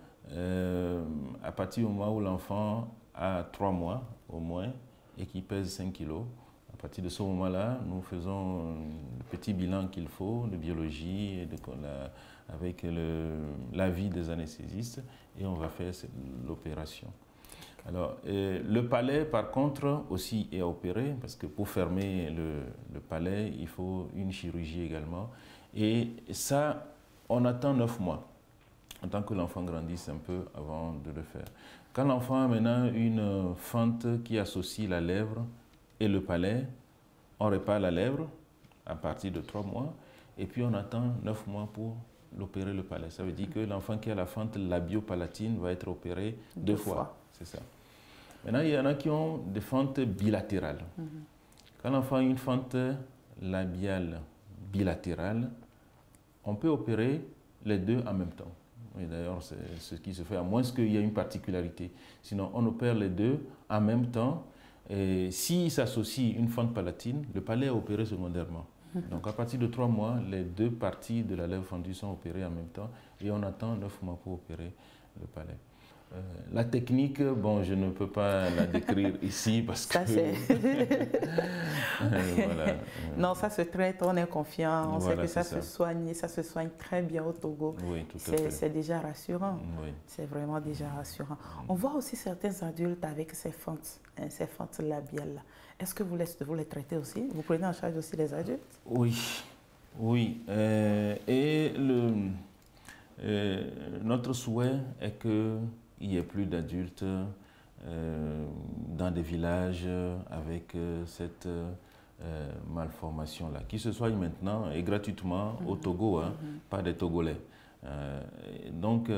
à partir du moment où l'enfant a 3 mois au moins et qui pèse 5 kilos. À partir de ce moment-là, nous faisons le petit bilan qu'il faut de biologie et avec l'avis des anesthésistes et on va faire l'opération. Alors, le palais, par contre, aussi est opéré parce que pour fermer le palais, il faut une chirurgie également. Et ça, on attend 9 mois, en tant que l'enfant grandisse un peu avant de le faire. Quand l'enfant a maintenant une fente qui associe la lèvre et le palais, on répare la lèvre à partir de 3 mois et puis on attend 9 mois pour l'opérer le palais. Ça veut dire que l'enfant qui a la fente labio-palatine va être opéré 2 fois. C'est ça. Maintenant, il y en a qui ont des fentes bilatérales. Quand l'enfant a une fente labiale bilatérale, on peut opérer les 2 en même temps. Et d'ailleurs, c'est ce qui se fait, à moins qu'il y ait une particularité. Sinon, on opère les 2 en même temps. Et s'il s'associe une fente palatine, le palais est opéré secondairement. Donc à partir de 3 mois, les 2 parties de la lèvre fendue sont opérées en même temps et on attend 9 mois pour opérer le palais. La technique, bon, je ne peux pas la décrire ici parce que Voilà. Non, ça se traite, on est confiant, on Voilà, sait que ça c'est se soigne très bien au Togo. Oui, tout à fait. C'est déjà rassurant. Oui. C'est vraiment déjà rassurant. On voit aussi certains adultes avec ces fentes labiales. Est-ce que vous les traitez aussi? Vous prenez en charge aussi les adultes? Oui, oui. Et notre souhait est qu'il n'y ait plus d'adultes dans des villages avec cette malformation-là, qui se soignent maintenant et gratuitement au Togo, hein, par des Togolais. Donc,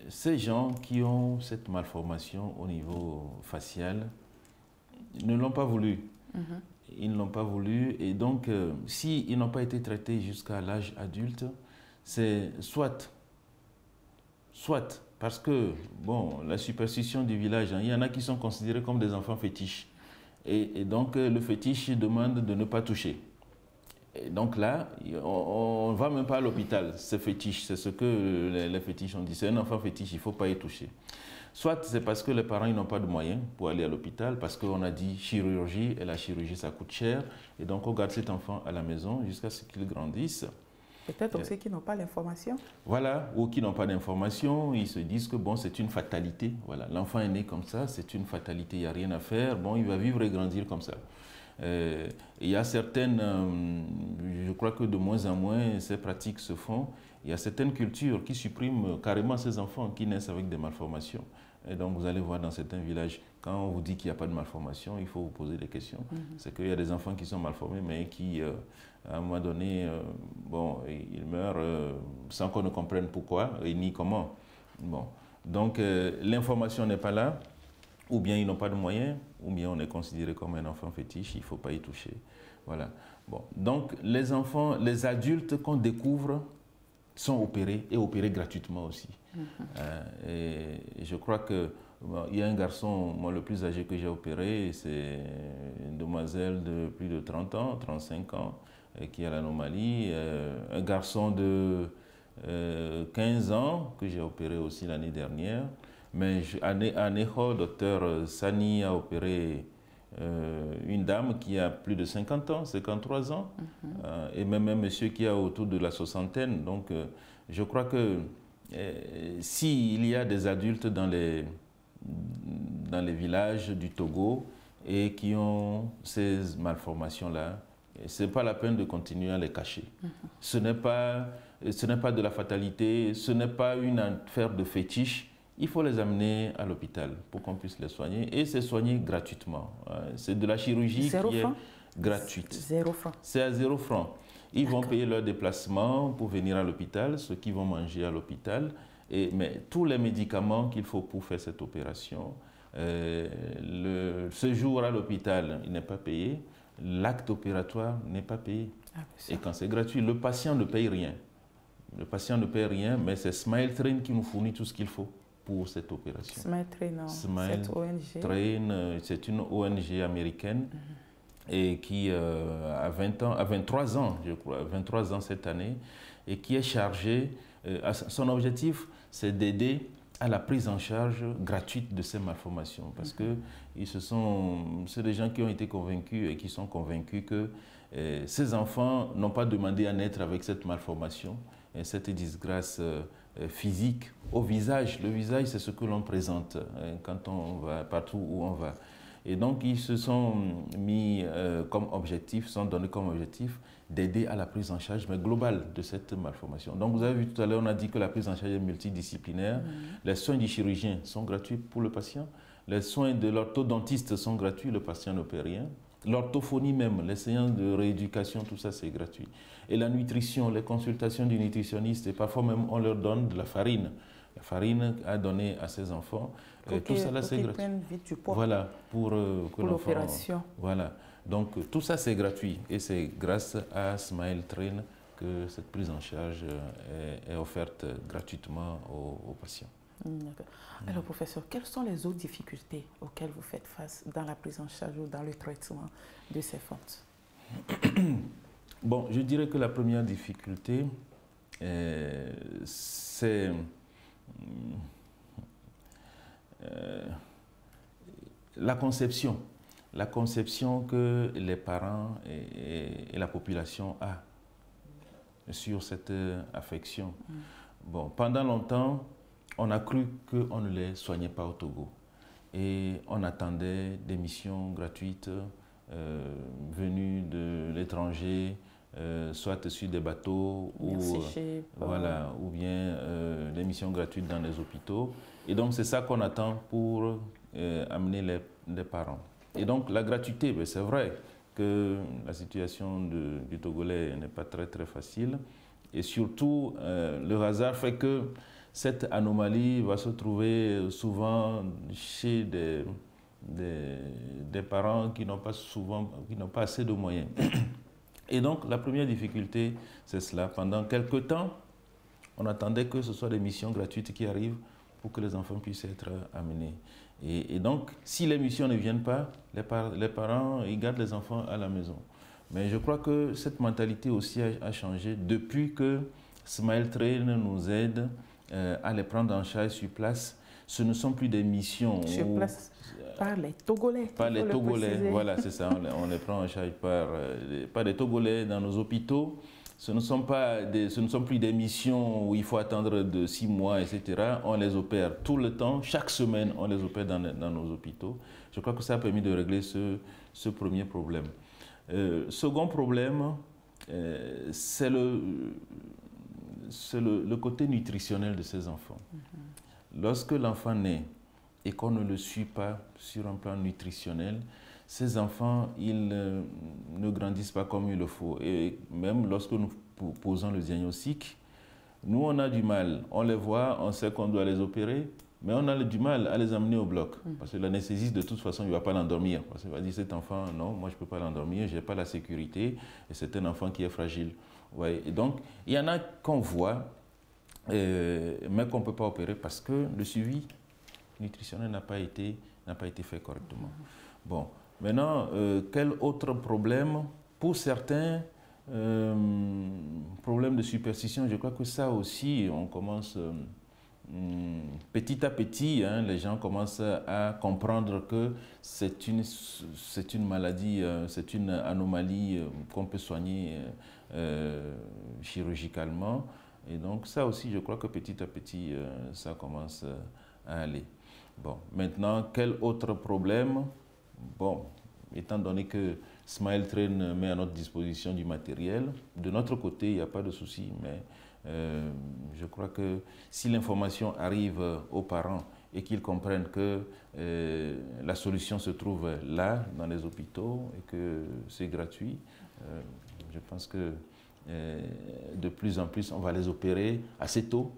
ces gens qui ont cette malformation au niveau facial ne l'ont pas voulu. Ils ne l'ont pas voulu et donc, s'ils n'ont pas été traités jusqu'à l'âge adulte, c'est soit parce que, bon, la superstition du village, hein, il y en a qui sont considérés comme des enfants fétiches. Et donc, le fétiche demande de ne pas toucher. Et donc là, on ne va même pas à l'hôpital, c'est fétiche, c'est ce que les fétiches ont dit. C'est un enfant fétiche, il ne faut pas y toucher. Soit c'est parce que les parents n'ont pas de moyens pour aller à l'hôpital, parce qu'on a dit chirurgie, et la chirurgie, ça coûte cher. Et donc, on garde cet enfant à la maison jusqu'à ce qu'il grandisse. Peut-être aussi qu'ils n'ont pas l'information. Voilà, ou qui n'ont pas d'information, ils se disent que bon, c'est une fatalité. Voilà, l'enfant est né comme ça, c'est une fatalité, il n'y a rien à faire. Bon, il va vivre et grandir comme ça. Il y a certaines, je crois que de moins en moins, ces pratiques se font. Il y a certaines cultures qui suppriment carrément ces enfants qui naissent avec des malformations. Et donc, vous allez voir dans certains villages, quand on vous dit qu'il n'y a pas de malformation, il faut vous poser des questions. C'est qu'il y a des enfants qui sont malformés, mais qui, à un moment donné, bon, ils meurent sans qu'on ne comprenne pourquoi et ni comment. Bon. Donc, l'information n'est pas là, ou bien ils n'ont pas de moyens, ou bien on est considéré comme un enfant fétiche, il ne faut pas y toucher. Voilà. Bon. Donc, les enfants, les adultes qu'on découvre sont opérés et opérés gratuitement aussi. Et je crois que il y a un garçon, moi le plus âgé que j'ai opéré, c'est une demoiselle de plus de 30 ans, 35 ans, qui a l'anomalie. Un garçon de 15 ans que j'ai opéré aussi l'année dernière. Mais à Neho, docteur Sani a opéré une dame qui a plus de 50 ans, 53 ans, et même un monsieur qui a autour de la soixantaine. Donc, je crois que s'il y a des adultes dans les villages du Togo et qui ont ces malformations-là, ce n'est pas la peine de continuer à les cacher. Ce n'est pas de la fatalité, ce n'est pas une affaire de fétiche. Il faut les amener à l'hôpital pour qu'on puisse les soigner et se soigner gratuitement. C'est de la chirurgie qui est gratuite. 0 francs. C'est à 0 francs. Ils vont payer leur déplacement pour venir à l'hôpital, ceux qui vont manger à l'hôpital, mais tous les médicaments qu'il faut pour faire cette opération, le séjour à l'hôpital, il n'est pas payé, l'acte opératoire n'est pas payé. Et quand c'est gratuit, le patient ne paye rien. Le patient ne paye rien, mais c'est Smile Train qui nous fournit tout ce qu'il faut pour cette opération. Smile Train, cette ONG. Train, c'est une ONG américaine et qui a 23 ans, je crois, 23 ans cette année, et qui est chargée, son objectif, c'est d'aider à la prise en charge gratuite de ces malformations. Parce que c'est des gens qui ont été convaincus et qui sont convaincus que ces enfants n'ont pas demandé à naître avec cette malformation et cette disgrâce physique au visage. Le visage, c'est ce que l'on présente quand on va partout où on va. Et donc, ils se sont mis comme objectif, sont donnés comme objectif d'aider à la prise en charge mais globale de cette malformation. Donc, vous avez vu tout à l'heure, on a dit que la prise en charge est multidisciplinaire. Les soins du chirurgien sont gratuits pour le patient. Les soins de l'orthodontiste sont gratuits, le patient ne paie rien. L'orthophonie même, les séances de rééducation, tout ça c'est gratuit. Et la nutrition, les consultations du nutritionniste, et parfois même on leur donne de la farine. La farine à donner à ces enfants. Tout ça là c'est gratuit. Voilà, pour l'opération. Voilà, donc tout ça c'est gratuit et c'est grâce à Smile Train que cette prise en charge est offerte gratuitement aux patients. Alors, professeur, quelles sont les autres difficultés auxquelles vous faites face dans la prise en charge ou dans le traitement de ces fentes? Bon, je dirais que la première difficulté, c'est la conception. la conception que les parents et la population a sur cette affection. Bon, pendant longtemps, on a cru qu'on ne les soignait pas au Togo. Et on attendait des missions gratuites venues de l'étranger, soit sur des bateaux ou, voilà, ou bien des missions gratuites dans les hôpitaux. Et donc, c'est ça qu'on attend pour amener les parents. Et donc, la gratuité, ben, c'est vrai que la situation du Togolais n'est pas très, très facile. Et surtout, le hasard fait que cette anomalie va se trouver souvent chez des parents qui n'ont pas assez de moyens. Et donc, la première difficulté, c'est cela. Pendant quelque temps, on attendait que ce soit des missions gratuites qui arrivent pour que les enfants puissent être amenés. Et donc, si les missions ne viennent pas, les parents ils gardent les enfants à la maison. Mais je crois que cette mentalité aussi a changé depuis que Smile Train nous aide à les prendre en charge sur place. Ce ne sont plus des missions sur place par les Togolais. Par les Togolais, voilà, c'est ça. On les prend en charge par les Togolais dans nos hôpitaux. Ce ne sont plus des missions où il faut attendre de 6 mois, etc. On les opère tout le temps. Chaque semaine, on les opère dans nos hôpitaux. Je crois que ça a permis de régler ce premier problème. Second problème, c'est le côté nutritionnel de ces enfants. Lorsque l'enfant naît et qu'on ne le suit pas sur un plan nutritionnel, ces enfants, ils ne grandissent pas comme il le faut. Et même lorsque nous posons le diagnostic, nous, on a du mal. On les voit, on sait qu'on doit les opérer, mais on a du mal à les amener au bloc. Parce que l'anesthésiste, de toute façon, il ne va pas l'endormir. Parce qu'il va dire, cet enfant, non, moi, je ne peux pas l'endormir, je n'ai pas la sécurité, et c'est un enfant qui est fragile. Ouais. Et donc, il y en a qu'on voit, mais qu'on ne peut pas opérer parce que le suivi nutritionnel n'a pas été fait correctement. Bon, maintenant, quel autre problème? Pour certains, problèmes de superstition, je crois que ça aussi, on commence petit à petit, hein, les gens commencent à comprendre que c'est une maladie, c'est une anomalie qu'on peut soigner chirurgicalement. Et donc ça aussi, je crois que petit à petit, ça commence à aller. Bon, maintenant, quel autre problème? Bon, étant donné que Smile Train met à notre disposition du matériel, de notre côté, il n'y a pas de souci, mais je crois que si l'information arrive aux parents et qu'ils comprennent que la solution se trouve là, dans les hôpitaux, et que c'est gratuit, je pense que de plus en plus, on va les opérer assez tôt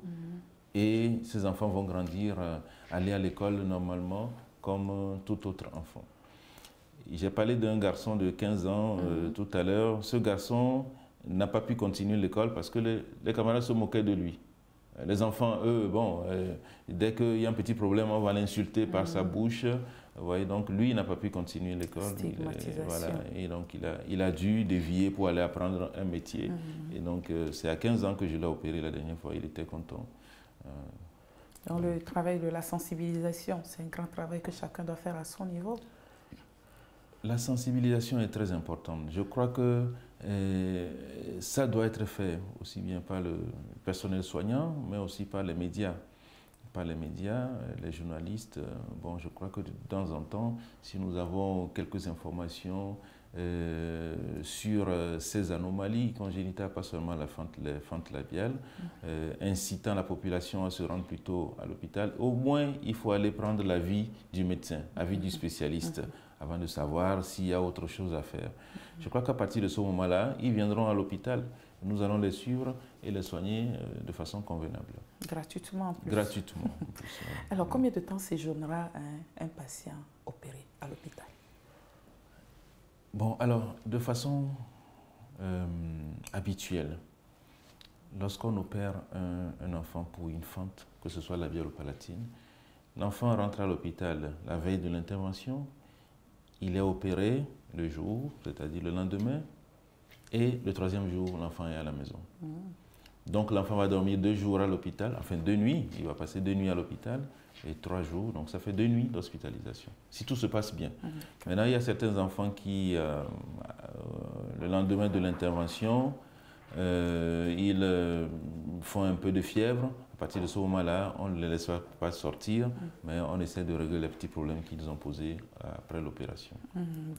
et ces enfants vont grandir, aller à l'école normalement comme tout autre enfant. J'ai parlé d'un garçon de 15 ans tout à l'heure. Ce garçon n'a pas pu continuer l'école parce que les camarades se moquaient de lui. Les enfants, eux, bon, dès qu'il y a un petit problème, on va l'insulter par sa bouche. Vous voyez, donc lui, il n'a pas pu continuer l'école. Voilà, et donc il a dû dévier pour aller apprendre un métier. Et donc c'est à 15 ans que je l'ai opéré la dernière fois. Il était content. Dans le travail de la sensibilisation, c'est un grand travail que chacun doit faire à son niveau. La sensibilisation est très importante. Je crois que ça doit être fait aussi bien par le personnel soignant, mais aussi par les médias. Par les médias, les journalistes. Bon, je crois que de temps en temps, si nous avons quelques informations sur ces anomalies congénitales, pas seulement les fentes labiales, incitant la population à se rendre plutôt à l'hôpital, au moins il faut aller prendre l'avis du médecin, l'avis du spécialiste, avant de savoir s'il y a autre chose à faire. Je crois qu'à partir de ce moment-là, ils viendront à l'hôpital. Nous allons les suivre et les soigner de façon convenable. Gratuitement en plus. Gratuitement en plus. Alors, combien de temps séjournera un patient opéré à l'hôpital? Bon, alors, de façon habituelle, lorsqu'on opère un enfant pour une fente, que ce soit labiale ou palatine, l'enfant rentre à l'hôpital la veille de l'intervention, il est opéré le jour, c'est-à-dire le lendemain, et le troisième jour, l'enfant est à la maison. Donc l'enfant va dormir 2 jours à l'hôpital, enfin 2 nuits, il va passer 2 nuits à l'hôpital et 3 jours, donc ça fait 2 nuits d'hospitalisation, si tout se passe bien. Maintenant, il y a certains enfants qui, le lendemain de l'intervention, ils font un peu de fièvre. À partir de ce moment-là, on ne les laisse pas sortir, mais on essaie de régler les petits problèmes qu'ils ont posés après l'opération.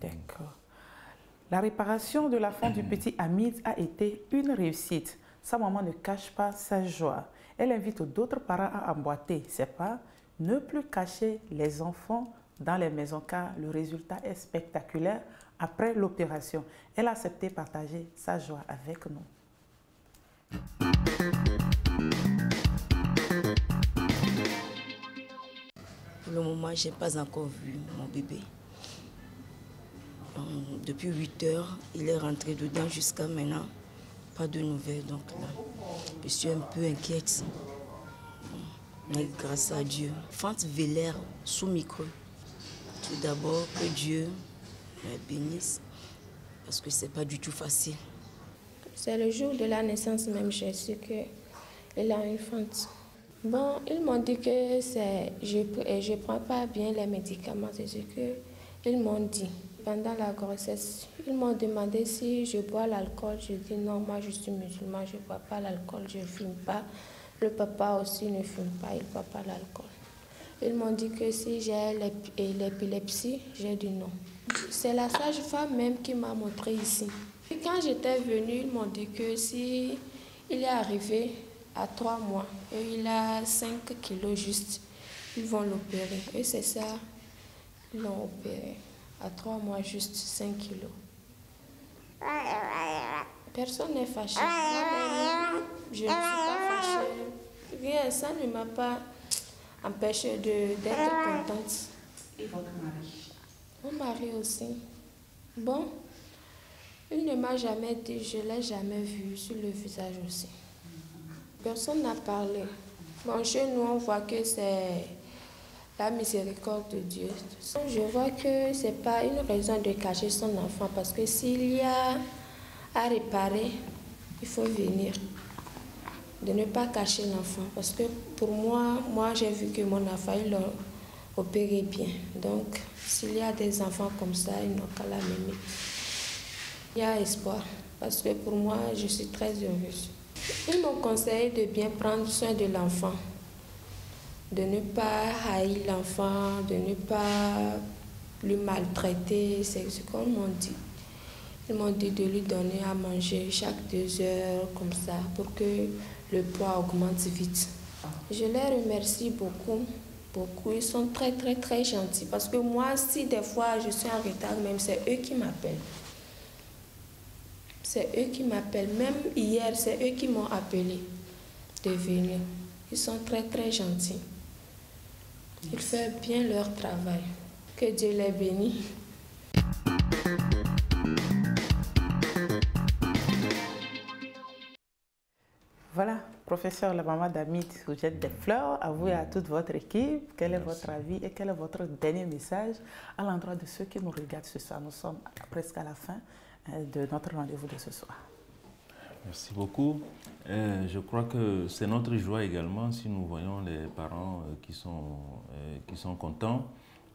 D'accord. La réparation de la fente du petit Hamid a été une réussite. Sa maman ne cache pas sa joie. Elle invite d'autres parents à emboîter ses pas, ne plus cacher les enfants dans les maisons car le résultat est spectaculaire après l'opération. Elle a accepté de partager sa joie avec nous. Pour le moment, je n'ai pas encore vu mon bébé. Depuis 8 heures, il est rentré dedans jusqu'à maintenant. Pas de nouvelles, donc là, je suis un peu inquiète. Mais grâce à Dieu, fente vélaire sous micro. Tout d'abord, que Dieu me bénisse, parce que ce n'est pas du tout facile. C'est le jour de la naissance même, j'ai su qu'il a une fente. Bon, ils m'ont dit que je ne prends pas bien les médicaments, c'est ce qu'ils m'ont dit. Pendant la grossesse, ils m'ont demandé si je bois l'alcool. Je dis non, moi je suis musulman, je ne bois pas l'alcool, je ne fume pas. Le papa aussi ne fume pas, il ne boit pas l'alcool. Ils m'ont dit que si j'ai l'épilepsie, j'ai dit non. C'est la sage-femme même qui m'a montré ici. Et quand j'étais venue, ils m'ont dit que si il est arrivé à 3 mois et il a 5 kilos juste, ils vont l'opérer. Et c'est ça, ils l'ont opéré. À 3 mois, juste 5 kilos. Personne n'est fâché. Moi-même, je ne suis pas fâchée. Rien, ça ne m'a pas empêchée d'être contente. Et votre mari? Mon mari aussi. Bon, il ne m'a jamais dit, je ne l'ai jamais vu sur le visage aussi. Personne n'a parlé. Bon, chez nous, on voit que c'est la miséricorde de Dieu. Je vois que ce n'est pas une raison de cacher son enfant parce que s'il y a à réparer, il faut venir. De ne pas cacher l'enfant parce que pour moi j'ai vu que mon enfant, il l'a opéré bien. Donc, s'il y a des enfants comme ça, ils n'ont qu'à la m'aimer. Il y a espoir parce que pour moi, je suis très heureuse. Ils m'ont conseillé de bien prendre soin de l'enfant. De ne pas haïr l'enfant, de ne pas le maltraiter, c'est ce qu'on m'a dit. Ils m'ont dit de lui donner à manger chaque 2 heures, comme ça, pour que le poids augmente vite. Je les remercie beaucoup, beaucoup. Ils sont très, très, très gentils. Parce que moi, si des fois je suis en retard, même c'est eux qui m'appellent. C'est eux qui m'appellent. Même hier, c'est eux qui m'ont appelé de venir. Ils sont très, très gentils. Ils font bien leur travail. Que Dieu les bénisse. Voilà, professeur, la maman d'Hamid vous jette des fleurs à vous et à toute votre équipe. Quel est votre avis et quel est votre dernier message à l'endroit de ceux qui nous regardent ce soir? Nous sommes presque à la fin de notre rendez-vous de ce soir. Merci beaucoup. Je crois que c'est notre joie également si nous voyons les parents qui sont contents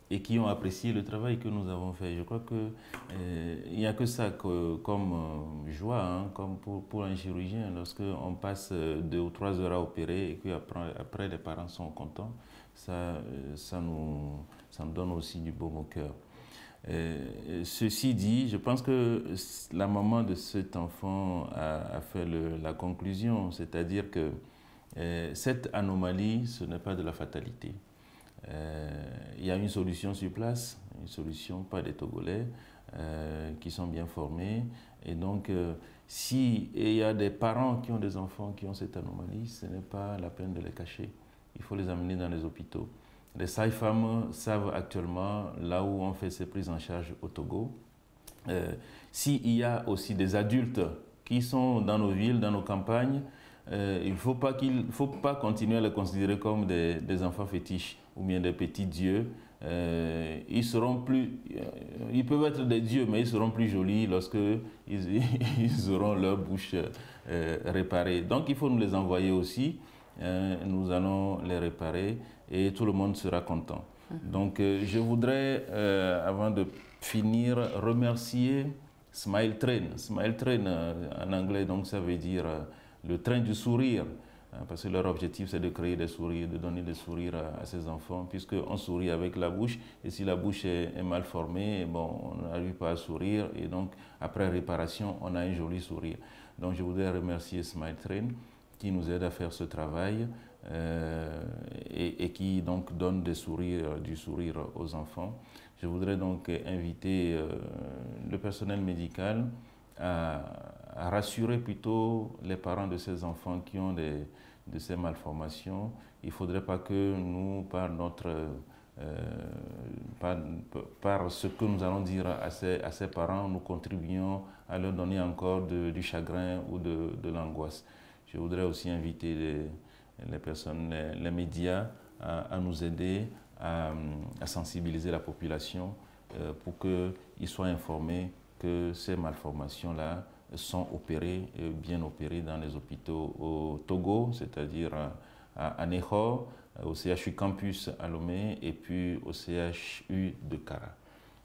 et qui ont apprécié le travail que nous avons fait. Je crois qu'il n'y a que ça comme joie, hein, comme pour un chirurgien. Lorsqu'on passe 2 ou 3 heures à opérer et qu'après les parents sont contents, ça nous donne aussi du baume au cœur. Ceci dit, je pense que la maman de cet enfant a fait la conclusion, c'est-à-dire que cette anomalie, ce n'est pas de la fatalité. Il y a une solution sur place, une solution par des Togolais qui sont bien formés. Et donc, s'il y a des parents qui ont des enfants qui ont cette anomalie, ce n'est pas la peine de les cacher. Il faut les amener dans les hôpitaux. Les sages-femmes savent actuellement là où on fait ces prises en charge au Togo. S'il y a aussi des adultes qui sont dans nos villes, dans nos campagnes, il ne faut pas continuer à les considérer comme des enfants fétiches ou bien des petits dieux ils peuvent être des dieux, mais ils seront plus jolis lorsque ils auront leur bouche réparée. Donc il faut nous les envoyer aussi. Nous allons les réparer et tout le monde sera content. Donc je voudrais, avant de finir, remercier Smile Train. Smile Train en anglais, donc ça veut dire le train du sourire. Parce que leur objectif, c'est de créer des sourires, de donner des sourires à ces enfants, puisqu'on sourit avec la bouche, et si la bouche est mal formée, bon, on n'arrive pas à sourire, et donc après réparation, on a un joli sourire. Donc je voudrais remercier Smile Train, qui nous aide à faire ce travail, et qui donc donne du sourire aux enfants. Je voudrais donc inviter le personnel médical à rassurer plutôt les parents de ces enfants qui ont de ces malformations. Il ne faudrait pas que nous, par ce que nous allons dire à ces parents, nous contribuions à leur donner encore du chagrin ou de l'angoisse. Je voudrais aussi inviter les médias à nous aider à sensibiliser la population pour qu'ils soient informés que ces malformations-là sont opérées, bien opérées dans les hôpitaux au Togo, c'est-à-dire à Ného, au CHU Campus à Lomé et puis au CHU de Kara.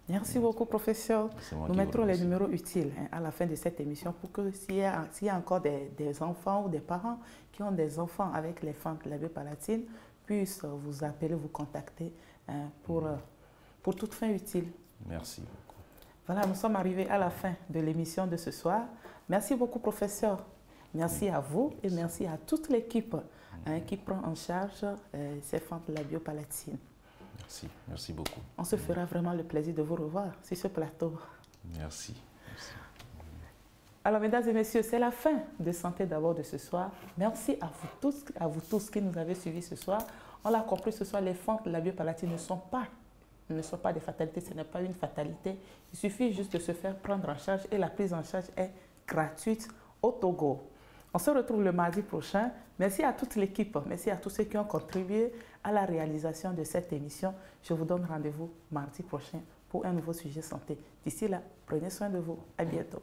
Merci beaucoup, professeur. Nous mettrons les numéros utiles à la fin de cette émission pour que s'il y a encore des enfants ou des parents qui ont des enfants avec les fentes labiopalatines puissent vous appeler, vous contacter pour toute fin utile. Merci beaucoup. Voilà, nous sommes arrivés à la fin de l'émission de ce soir. Merci beaucoup, professeur. Merci à vous et merci à toute l'équipe qui prend en charge ces fentes labiopalatines. Merci, merci beaucoup. On se fera vraiment le plaisir de vous revoir sur ce plateau. Merci. Merci. Alors, mesdames et messieurs, c'est la fin de Santé d'abord de ce soir. Merci à vous tous qui nous avez suivis ce soir. On l'a compris ce soir, les fentes labiopalatines ne sont pas des fatalités, ce n'est pas une fatalité. Il suffit juste de se faire prendre en charge et la prise en charge est gratuite au Togo. On se retrouve le mardi prochain. Merci à toute l'équipe, merci à tous ceux qui ont contribué à la réalisation de cette émission. Je vous donne rendez-vous mardi prochain pour un nouveau sujet santé. D'ici là, prenez soin de vous. À bientôt.